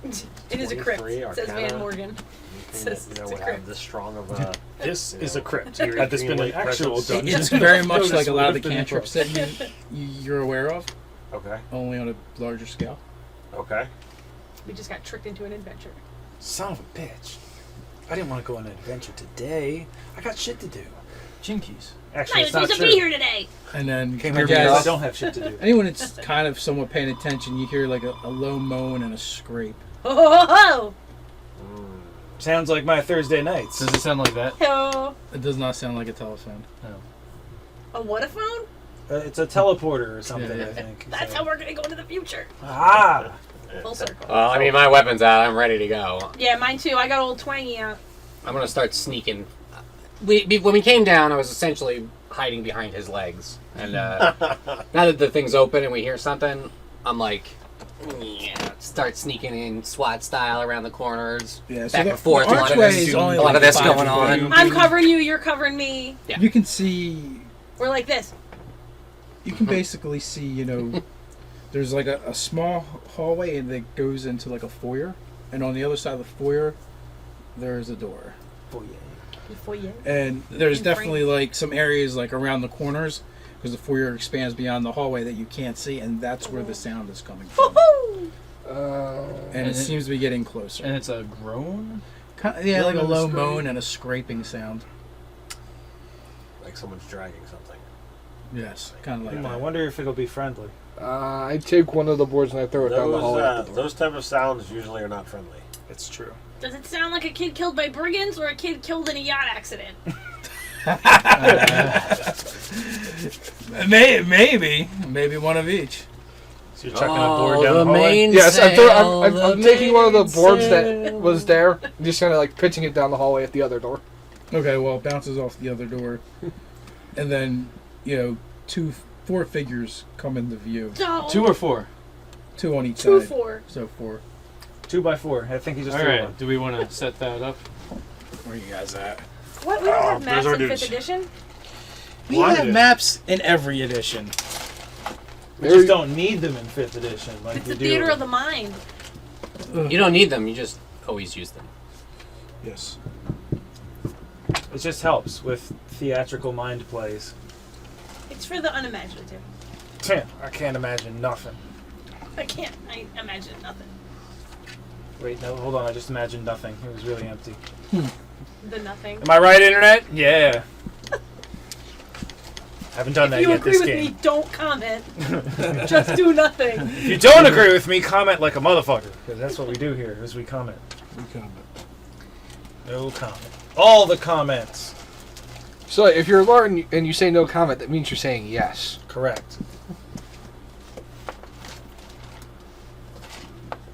It is a crypt, 23 says Arcana. Van Morgan. Anything It's that a would crypt. have this strong of a. This is a crypt. Eerie Had this been an green light actual presence. dungeon. It's very much Notice like a lot of the would have been cantrips that you're aware of, Okay. only on a larger scale. Okay. We just got tricked into an adventure. Son of a bitch. I didn't want to go on an adventure today. I got shit to do. Jinkies. Actually, I was it's not supposed to true. be here today. And then Came you here because I guys, don't have shit to do. anyone that's kind of somewhat paying attention, you hear like a low moan and a scrape. Ho ho ho Sounds like my Thursday nights. Does it sound like that? ho. It does not sound like a telephone. A what a phone? It's a teleporter or something, Yeah. I think. That's how we're gonna go into the future. Ah! Full circle. Well, I mean, my weapon's out. I'm ready to go. Yeah, mine too. I got old twangy out. I'm gonna start sneaking. When we came down, I was essentially hiding behind his legs, and now that the thing's open and we hear something, I'm like, yeah, start sneaking in SWAT style around the corners, Yeah, back and forth. The A lot of archway this, is only a lot like of this 5 going feet. on. I'm covering you. You're covering me. Yeah. You can see. We're like this. You can basically see. There's like a small hallway and that goes into like a foyer, and on the other side of the foyer, there's a door. Foyer. And there's In definitely frames. like some areas like around the corners because the foyer expands beyond the hallway that you can't see, and that's where the sound is coming from. Woohoo! And it And seems to be getting closer. And it's a groan? Yeah, like a Groan and a low scream. moan and a scraping sound. Like someone's dragging something. Yes, kind of like I that. wonder if it'll be friendly. I take one of the boards and I throw it down the hallway. Out the door. Those type of sounds usually are not friendly. It's true. Does it sound like a kid killed by brigands or a kid killed in a yacht accident? Maybe one of each. So you're chucking a board down the the hallway? main Yes, sail, I'm taking one of the main boards that sail. was there, and just kind of like pitching it down the hallway at the other door. Okay, well, it bounces off the other door. And then, 4 figures come into view. No. 2 or 4? 2 on each 2, side. 4. So 4. 2 by 4. I think he just All threw right. one. Do we want to set that up? Where are you guys at? What? We don't have maps those are in 5th dudes. edition? We Why have did- maps in every edition. We just don't need them in 5th edition like It's we the do. theater of the mind. You don't need them. You just always use them. Yes. It just helps with theatrical mind plays. It's for the unimaginative. I can't imagine nothing. I imagine nothing. Wait, no, hold on. I just imagined nothing. It was really empty. The nothing. Am I right, Internet? Yeah. Haven't done that If you yet agree this with game. me, don't comment. Just do nothing. If you don't agree with me, comment like a motherfucker. Because that's what we do here, is we comment. No comment. All the comments. So if you're Lauren and you say no comment, that means you're saying yes. Correct.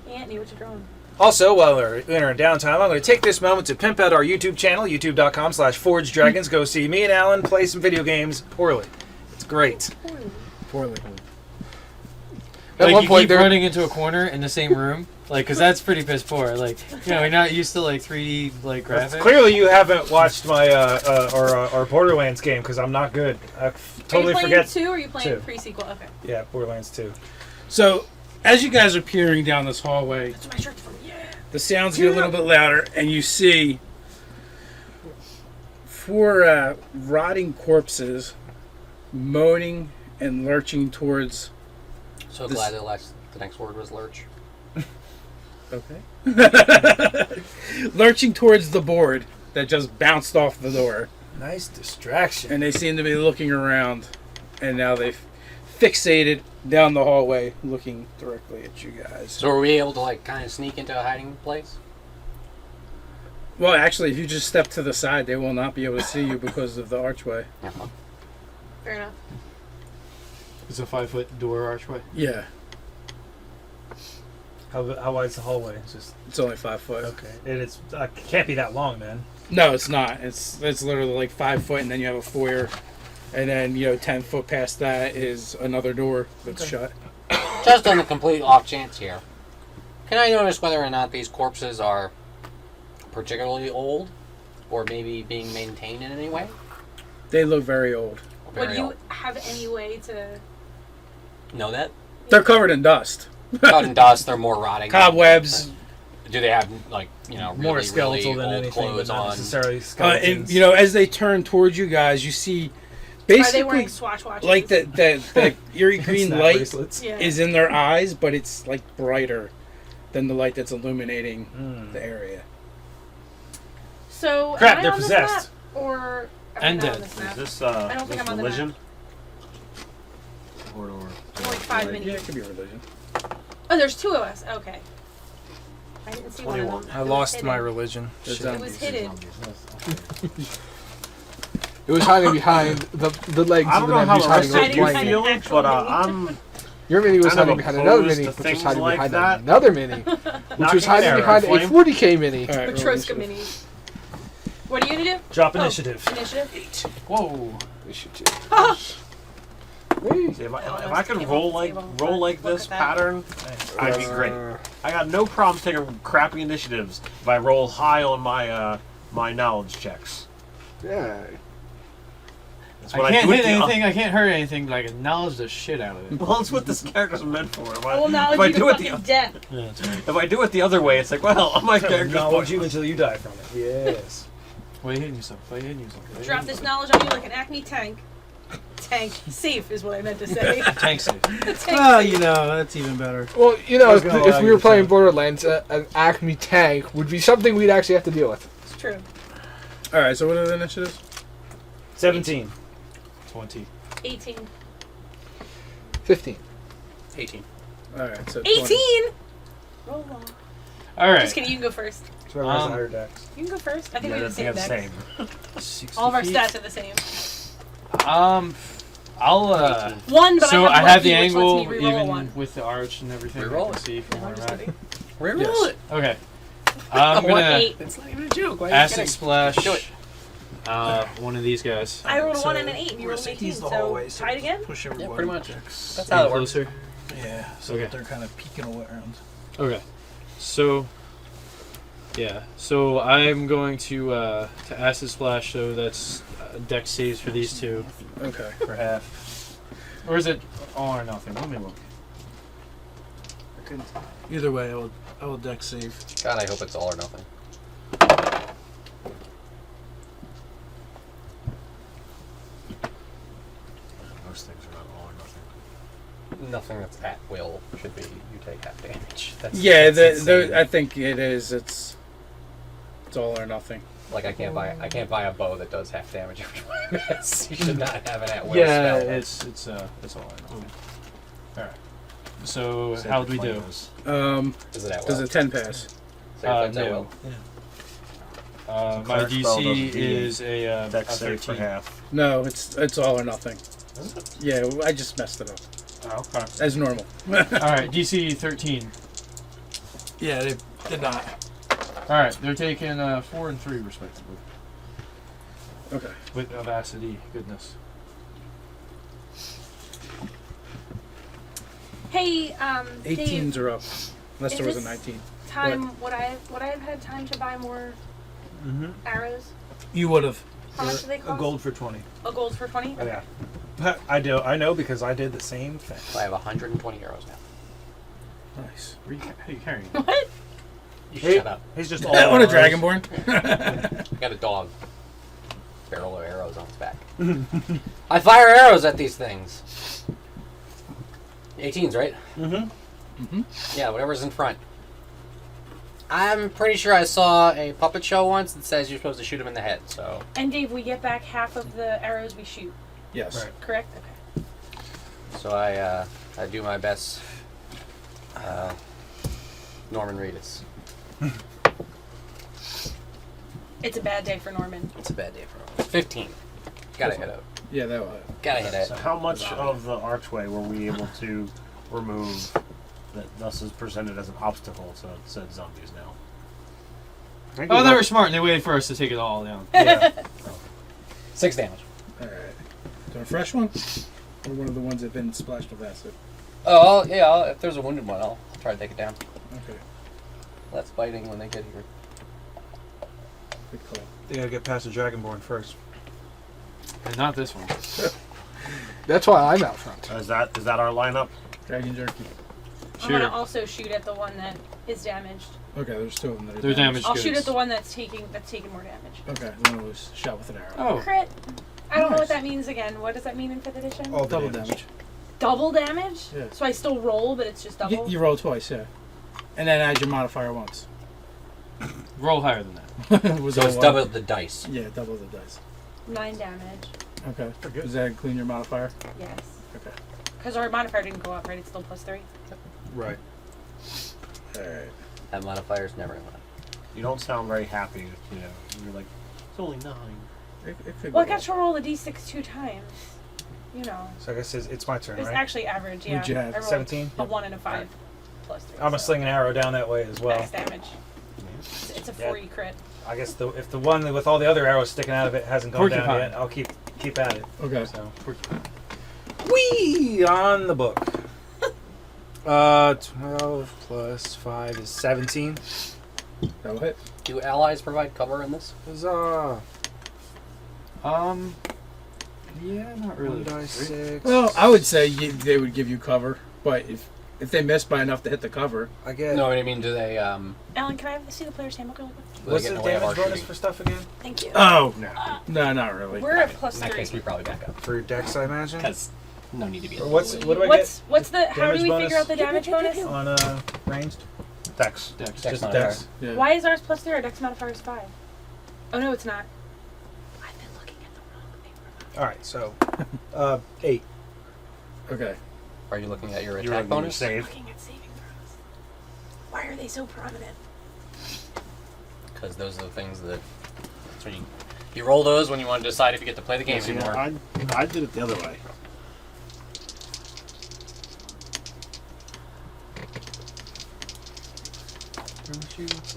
Anthony, what you drawing? Also, while we're in downtime, I'm going to take this moment to pimp out our YouTube channel, youtube.com/ForgeDragons. Go see me and Alan play some video games poorly. It's great. Poorly. At Like one you point, keep there. running into a corner in the same room, like, because that's pretty piss poor. Like, we're not used to like 3D like graphics. Clearly, you haven't watched my our Borderlands game because I'm not good. I totally are you forget. playing 2 or are you playing 2. pre-sequel? Okay. Yeah, Borderlands 2. So, as you guys are peering down this hallway, That's what my shirt's from. Yeah. the sounds get a little bit louder, and you see 4 rotting corpses moaning and lurching towards. So This- glad the next word was lurch. Okay. Lurching towards the board that just bounced off the door. Nice distraction. And they seem to be looking around, and now they've fixated down the hallway looking directly at you guys. So are we able to like kind of sneak into a hiding place? Well, actually, if you just step to the side, they will not be able to see you because of the archway. Fair enough. It's a 5-foot door archway. Yeah, How wide's the hallway? it's only 5 foot. Okay. It can't be that long, man. No, it's not. It's literally like 5 foot, and then you have a foyer, and then 10 foot past that is another door that's shut. Just on the complete off chance here, can I notice whether or not these corpses are particularly old, or maybe being maintained in any way? They look very old. Very Would you old. have any way to... Know that? They're covered in dust, Covered in dust, they're more rotting. cobwebs. Do they have like really, More skeletal really than old anything, clothes but not on? necessarily And skeletons. as they turn towards you guys, you see Are they basically wearing swatch watches? like the eerie green Snap light bracelets. Yeah. is in their eyes, but it's like brighter than the light that's illuminating the area. So, Crap, am I they're on this possessed. map, or am I not on Undead. this Is map? this I don't think I'm on the map. religion? Or Like 5 minutes. Yeah, it could be a religion. Oh, there's 2 of us. Okay. I didn't see one of 21. them. I It was lost hidden. my religion. There's Shit. It was hidden. It was hiding behind the legs I of don't the know man how who's hiding the with rest of you behind blinding. feel, an actual but mini. I'm Your mini was kind of hiding behind another opposed mini, to which was things hiding like behind that. another mini, which Knocking was hiding arrow behind a flame. 40k mini. All right, roll Matroska initiative. minis. What are you gonna do? Drop Oh, initiative. Initiative? Whoa. See, if I could roll like this pattern, I'd be great. I got no problem taking crappy initiatives if I roll high on my my knowledge checks. Yeah. That's I what can't do with hit the- anything, I can't hurt anything, but I can knowledge the shit out of it. Well, it's what this character's meant for. If I, I will if knowledge I you do to it fucking the death. Yeah, that's right. if I do it the other way, it's like, well, my character's Acknowledge you until you die from it. Yes. Why are you hitting yourself? Why are you hitting yourself? Why are you Drop hitting this yourself? knowledge on you like an Acme tank. Tank. Safe is what I meant to say. Tank safe. Tank Oh, safe. that's even better. Well, I was gonna allow if we you were to playing say. Borderlands, an Acme tank would be something we'd actually have to deal with. It's true. All right, so what are the initiatives? 17. 20. 18. 15. 18. All right, so 20. 18? Roll on. Alright. Just kidding, you can go first. So whoever has the higher dex. You can go first. I think Yeah, we have the they same have the dex. same. All of our stats are the same. I'll One, but so I I have the lucky, which angle lets me reroll even one. with the arch and everything. Reroll I can it. see from where I'm at. Reroll it. Okay. I'm What? gonna 8. It's not even a joke. Why are you acid kidding? splash. Do it. One of these guys. I rolled a So 1 and an 8. You rolled an 18. So tied again? Push Yeah, everyone. pretty much. Decks. That's how it works. Closer. Yeah, so Okay. that they're kind of peeking around. Okay. So. Yeah. So I'm going to acid splash. So that's dex saves for these two. Okay. For half. Or is it all or nothing? Let me look. Either way, I will deck save. God, I hope it's all or nothing. Most things are not all or nothing. Nothing that's at will should be you take half damage. That's, Yeah, that's insane. I think it is. It's all or nothing. Like I can't buy a bow that does half damage every time I miss. You should not have an at will Yeah, spell. it's all or nothing. All right. So how would we do? Is it at will? Does a 10 pass? So if it's at No. will. My cleric spell DC doesn't do is a Dex save for 13. half. No, it's all or nothing. Is it? Yeah, I just messed it up. Oh, okay. As normal. All right, DC 13. Yeah, they did not. All right, they're taking 4 and 3 respectively. Okay. With Avacity, goodness. Hey, Dave, 18s are up. Unless Is there was a this- 19. time would I have had time to buy more Mm-hmm. arrows? You would have. How much do they A cost? gold for 20. A gold for 20? Oh, yeah. I do. I know because I did the same thing. I have 120 arrows now. Nice. How are you carrying? What? You Hey. shut up. He's just That all one a arrows. Dragonborn? I got a dog. Barrel of arrows on its back. I fire arrows at these things. 18s, right? Mm-hmm. Yeah, whatever's in front. I'm pretty sure I saw a puppet show once that says you're supposed to shoot him in the head, so... And Dave, we get back half of the arrows we shoot, Yes. Right. correct? Okay. So I do my best. Norman Reedus. It's a bad day for Norman. It's a bad day for Norman. 15. Gotta hit it. Yeah, that was. Gotta hit it. So how much of the archway were we able to remove that thus is presented as an obstacle to said zombies now? Oh, they were smart and they waited for us to take it all down. Yeah. 6 damage. Alright. Do a fresh one? Or one of the ones that have been splashed with acid? Oh, yeah, if there's a wounded one, I'll try to take it down. Okay. That's biting when they get here. Good call. They gotta get past the Dragonborn first. And not this one. That's why I'm out front. Is that our lineup? Dragon jerky. I'm gonna also shoot at the one that is damaged. Okay, there's two of them that are They're damaged. I'll goods. shoot at the one that's taking more damage. Okay, one was shot with an arrow. Oh, Crit. I don't know Nice. what that means again. What does that mean in 5th edition? All Double damage. Double damage? Yeah. So I still roll, but it's just double? You roll twice, yeah. And then add your modifier once. roll higher than that. Was So that it's one? double the dice. Yeah, double the dice. 9 damage. Okay. Does that include your modifier? Yes. Okay. Because our modifier didn't go up, right? It's still +3. Right. Alright. That modifier's never gonna. You don't sound very happy. You know, you're like, it's only 9. It could Well, I go got up. to roll the d6 2 times. You know. So I guess it's my turn, It's right? actually average, yeah. What'd you have? I rolled 17? a 1 and a 5. +3. I'm gonna so sling an arrow down that way as well. Max damage. It's a 40 crit. I guess if the one with all the other arrows sticking out of it hasn't gone down Porcupine. yet, I'll keep at it. Okay. So. Whee! On the book. 12 plus 5 is 17. That'll hit. Do allies provide cover in this? Huzzah! Yeah, not really. 1 die 6. Well, I would say they would give you cover, but if they miss by enough to hit the cover, I get. No, I mean, do they, Alan, can I see the player's handbook really quick? do they What's get the in the way of our damage bonus shooting? for stuff again? Thank you. oh no, not really. We're at In that case, we +3. probably back up. For dex, I imagine. Because no need to be. Or what do I What's the? How do Damage we bonus? figure out the damage bonus? get on ranged? Dex. Dex. Dex Just modifier. dex. Yeah. Why is ours +3? Our dex modifier is 5. Oh no, it's not. I've been looking at the wrong thing. All right, so 8. Okay. Are you looking at your You're attack going to bonus? save. Looking at saving throws. Why are they so prominent? Because those are the things that. That's when you roll those when you want to decide if you get to play the game See, anymore. I did it the other way.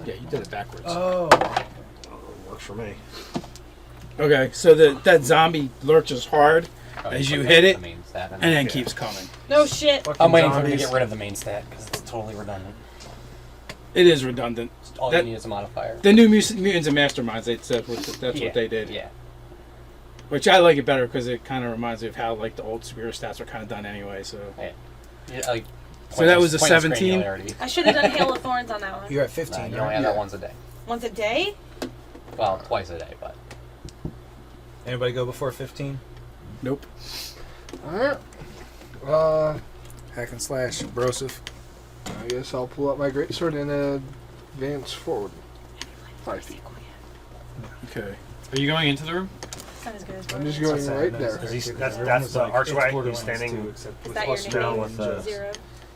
Yeah, you did it backwards. Oh. Works for me. Okay, so that zombie lurches hard as you hit it, The main stat, and then keeps coming. No shit. Fucking I'm waiting for him to zombies. get rid of the main stat because it's totally redundant. It is redundant. All That- you need is a modifier. The new Mutants and Masterminds, that's what they did. Yeah. Which I like it better because it kind of reminds me of how like the old superior stats were kind of done anyway. So Yeah, like, So that was a pointless 17? granularity. I should have done Hail of Thorns on that one. You're at Nah, 15. you only have that once a day. Once a day? Well, twice a day, but Anybody go before 15? nope. Alright. Hack and slash, brosif. I guess I'll pull out my greatsword and advance forward 5 feet. Okay. Are you going into the room? It's not as good as I'm just Borderlands. going right there. That's the archway. He's standing. Is that your down nickname? with the- Zero.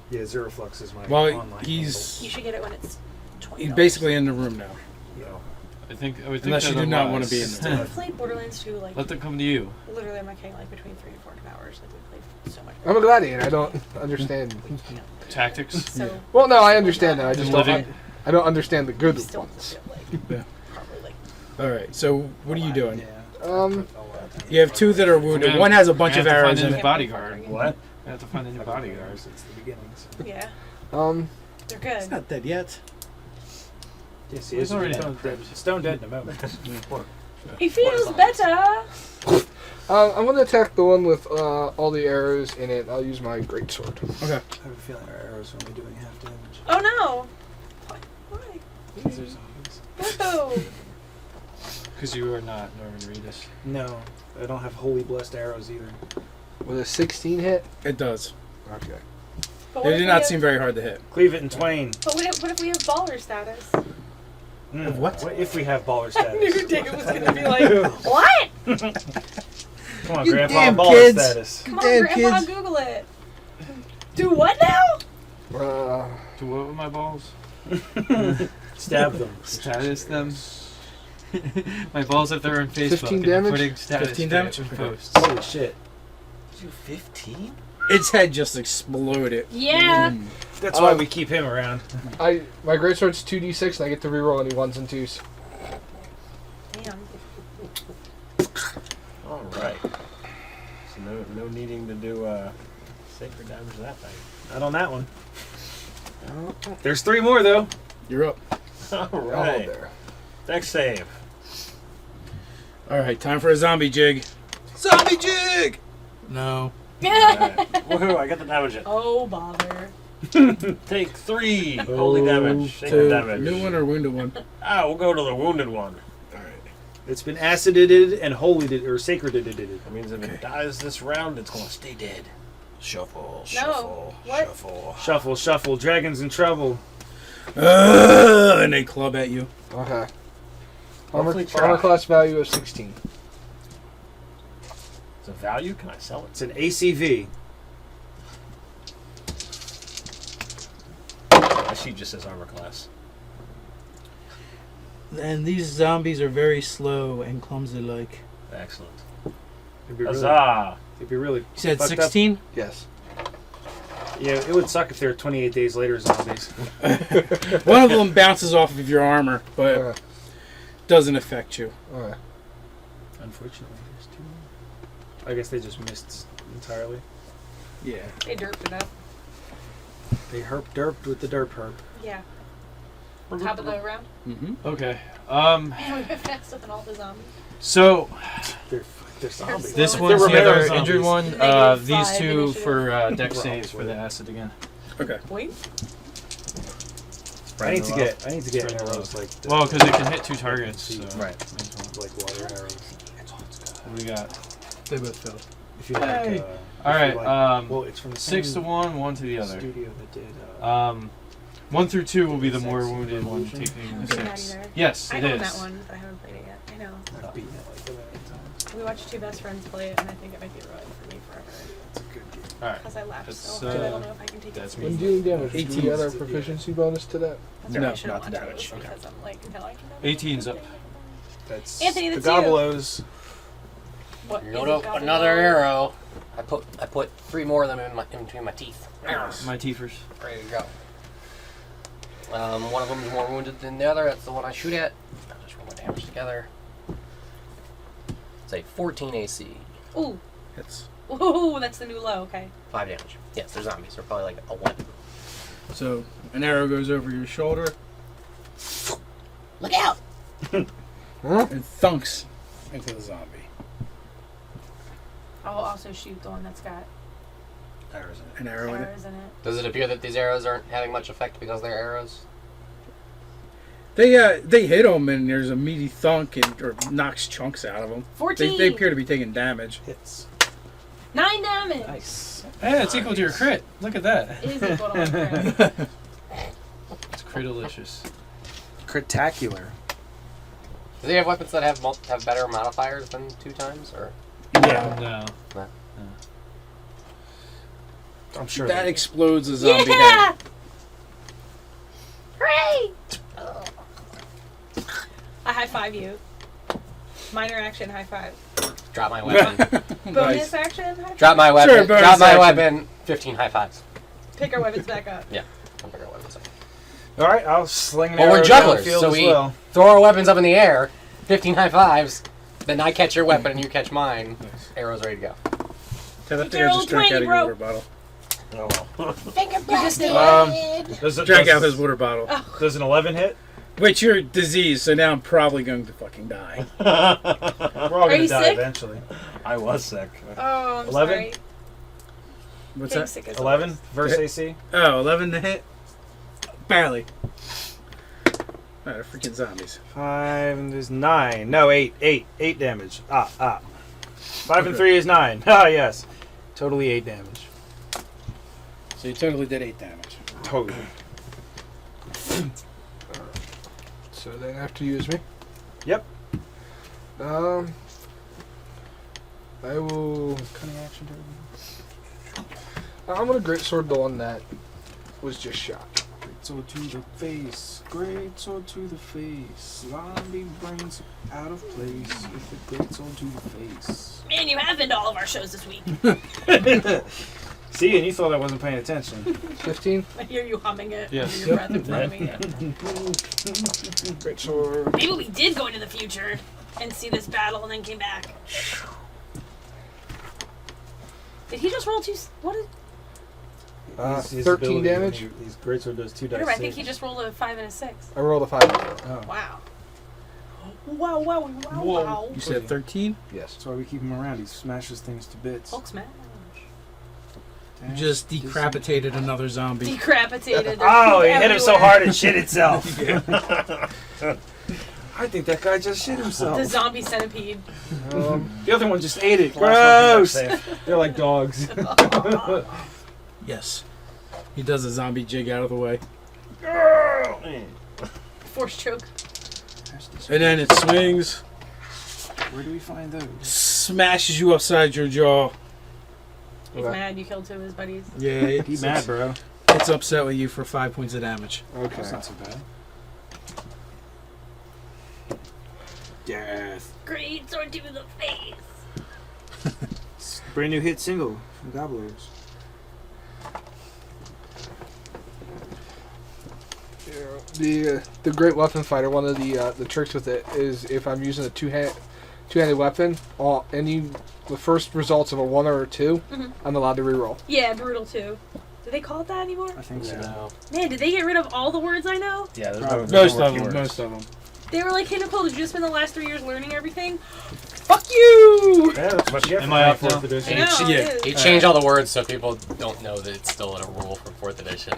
Yeah, Zero Flux is my Well, online You he's should get it when it's $20. basically in the room now. handle. I would think Unless you that do not otherwise- want to be in the room. I've played Borderlands 2 like Let them come to you. literally I'm getting like between 3 and 4 hours. Like we played so much. I'm a gladiator. I don't understand. Tactics. So Well, no, I understand that. I just don't. Living. I don't understand the good still ones. feel like Yeah. probably like All right. So what are you doing? Um, You have 2 that are wounded. One has a bunch of arrows in in it. the bodyguard. What? I have to find a new bodyguard. It's the beginnings. yeah, um, they're good. Not dead yet. Yes, he He's is already stone dead. Stone dead in a moment. He feels better. I'm gonna attack the one with all the arrows in it. I'll use my greatsword. Okay. I have a feeling our arrows are only doing half damage. Oh no! Why? Because they're zombies. No. Because you are not Norman Reedus. No, I don't have holy blessed arrows either. With a 16 hit. It does. Okay. But They what if do we not have- seem very hard to hit. Cleave it in twain. But what if we have baller status? Of what? If we have baller I knew status? David was gonna be like, what? Come on, You Grandpa, damn baller kids. status. Come on, Damn Grandpa, kids. Google it. Do what now? To what with my balls? Stab them. Status them. My balls if they're on Facebook. 15 and they're damage? Putting status 15 damage? in Okay. posts. Holy shit. You 15? Its head just exploded. Yeah. That's why we keep him around. My greatsword's 2d6 and I get to reroll any 1s and 2s. Damn. All right. So no needing to do sacred damage to that thing. Not on that one. There's 3 more, though. You're up. All Oh, right. there. Dex save. All right. Time for a zombie jig. Zombie jig. No. All right. Woohoo! I got the damage in. Oh bother. Take 3 holy damage. Sacred To damage. new one or wounded one? Ah, we'll go to the wounded one. All right. It's been acided and holy or sacreded. That means if it dies this round, it's gonna stay dead. Shuffle, No. What? shuffle. Shuffle, shuffle. Dragon's in trouble. And they club at you. Okay. Hopefully try. Armor class value of 16. It's a value. Can I sell It's it? an ACV. My sheet just says armor class. And these zombies are very slow and clumsy-like. Excellent. It'd be really, Huzzah! it'd be really You said fucked up. 16? Yes. Yeah, it would suck if they're 28 days later zombies. One of them bounces off of your armor, but Okay. doesn't affect you. Okay. Unfortunately, there's 2 more. I guess they just missed entirely. Yeah. They derped it up. They herp derped with the derp herp. Yeah. Top of the round. Mm-hmm. Okay. Man, we went faster than all the zombies. So They're zombies. this They're one's the Romero other zombies. injured one. Negative These 5 two initiative. for deck saves for the acid again. Okay. Wait. I need to get Spread the arrows love. like the, Well, because it can hit 2 targets. So. Right. might as well. like water arrows. What do we got? They both failed. If you Hey. like, All right. well, it's from the 6 to same 1, 1 to the other. studio that did. 1 through 2 will be the more Sex wounded one, Revolution. taking I've seen that 6. either. Yes, I it own is. that one, but I haven't played it yet. I know. I've beaten it like a million times. We watched 2 best friends play it, and I think it might be ruined for me forever. It's a good game. All right. Because I laughed It's, so hard, I don't know if I can take that's it. me. When dealing damage, do 18 we add our is the- proficiency bonus to that? That's No, why I shouldn't not watch the those, damage. Okay. because I'm like, no, I can 18's up. That's Anthony, the that's you. Gobblos. What is Note a up gobble another gobble? arrow. I put 3 more of them in between my teeth. My teethers. Ready to go. One of them is more wounded than the other. That's the one I shoot at. I'll just roll my damage together. It's a 14 AC. Ooh. Hits. Ooh, that's the new low. Okay. 5 damage. Yes, they're zombies. They're probably like 11. So an arrow goes over your shoulder Look out! and thunks into the zombie. I'll also shoot the one that's got Arrows in it. An arrow in it. arrows in it. Does it appear that these arrows aren't having much effect because they're arrows? They hit them and there's a meaty thunk and or knocks chunks out of them. 14. They appear to be taking damage. Hits. 9 damage. Nice. Hey, it's equal to your crit. Look at that. It is equal to my crit. It's crit-delicious. Critacular. Does he have weapons that have better modifiers than 2 times? Or Yeah. No. I'm sure. That explodes a zombie Yeah! head. Hooray! I high five you. Minor action high five. drop my weapon. Bonus action high five. Drop my weapon. Sure, bonus drop my action. weapon. 15 high fives. Pick our weapons back up. Yeah. I'll pick our weapons up. All right, I'll sling an Well, arrow we're jugglers, downfield so as we well. throw our weapons up in the air. 15 high fives. Then I catch your weapon and you catch mine. Arrows ready to go. Ted, I It's think your I old just drank twingy, out of your bro. water bottle. Oh well. You just did Drank out his water bottle. Does an 11 hit? Which you're diseased, so now I'm probably going to fucking die. We're all Are gonna you die sick? eventually. I was sick. Oh, I'm 11? sorry. What's Getting that? sick is the 11 worst. versus AC. Oh, 11 to hit? Barely. Oh, they're freaking zombies. 5 and there's 9. No, 8. 8 damage. 5 and Okay. 3 is 9. Ah, yes. Totally 8 damage. So you totally did 8 damage. Totally. So then after you is me. Yep. I will. Cunning action to I'm gonna great sword the one that was just shot. Great sword to the face. Great sword to the face. Zombie brains out of place with a great sword to the face. Man, you have been to all of our shows this week. See, and you thought I wasn't paying attention. 15. I hear you humming it. Yes. Your breath in front of me. Great sword. Maybe we did go into the future and see this battle and then came back. Did he just roll 2? What is? His 13 ability, damage. His greatsword does 2 dice. Whatever, I think save. he just rolled a 5 and a 6. I rolled a 5. Oh. Wow. Wow, wow, wow, Whoa. wow. You said 13? Yes. That's why we keep him around. He smashes things to bits. Hulk smash. You just decapitated another zombie. Decapitated. Oh, They're he hit him so everywhere. hard it shit itself. I think that guy just shit The himself. zombie centipede. The other one just ate it. Last one Gross. They're like dogs. Yes. He does a zombie jig out of the way. Force choke. And then it swings, Where do we find those? smashes you upside your jaw. He's Okay. mad you killed 2 of his buddies. Yeah, He mad, bro. it's upset with you for 5 points of damage. Okay. That's not so bad. Death. Great sword to the face. Brand new hit single from Gobblers. The great weapon fighter. One of the tricks with it is if I'm using a two-handed weapon, the first results of a 1 or a 2, Mhm. I'm allowed to reroll. Yeah, brutal too. Do they call it that anymore? I think so. No. Man, did they get rid of all the words I know? Yeah, there's Probably. Most no of more them. keywords. Most of them. They were like, hey Nicole, did you just spend the last 3 years learning everything? Fuck you! Yeah, that's what you get Am for I up fourth now? edition. I know, Yeah. it He is. changed all the words so people don't know that it's still in a rule for 4th edition.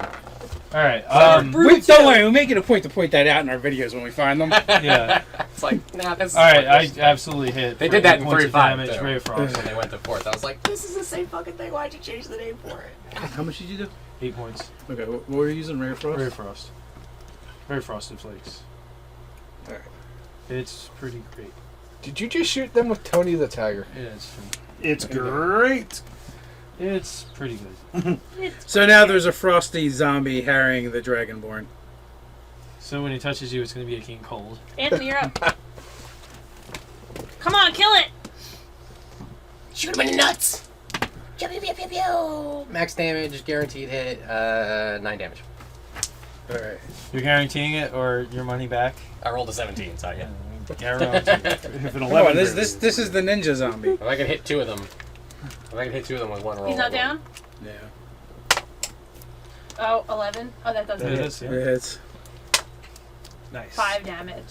All right. Brutal Don't too. worry, we'll make it a point to point that out in our videos when we find them. Yeah. It's like, nah, that's. All right. I absolutely hit. They for did that 8 in points of 3.5 damage, too. Ray of Frost. When they went to 4th, I was like, this is the same fucking thing. Why'd you change the name for it? How much did you do? 8 points. Okay, what were you using? Rare Frost? Ray of Frost. Ray of Frosted Flakes. Alright. It's pretty great. Did you just shoot them with Tony the Tiger? Yeah, it's It's great. It's pretty good. So now there's a frosty zombie harrying the Dragonborn. So when he touches you, it's going to be a King Cold. Anthony, you're up. Come on, kill it! Shoot him in the nuts! Pew, pew, pew, pew, pew. Max damage, guaranteed hit, 9 damage. All right. You're guaranteeing it or your money back? I rolled a 17, so yeah. Guaranteed. If an Come 11 on, this is the ninja zombie. If I can hit 2 of them. If I can hit 2 of them with one roll. He's not I will. down? Yeah. Oh, 11. Oh, that doesn't It hit. is, yeah. It's 5 damage.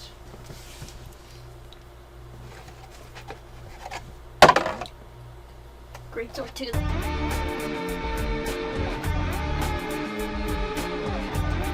Great sword to the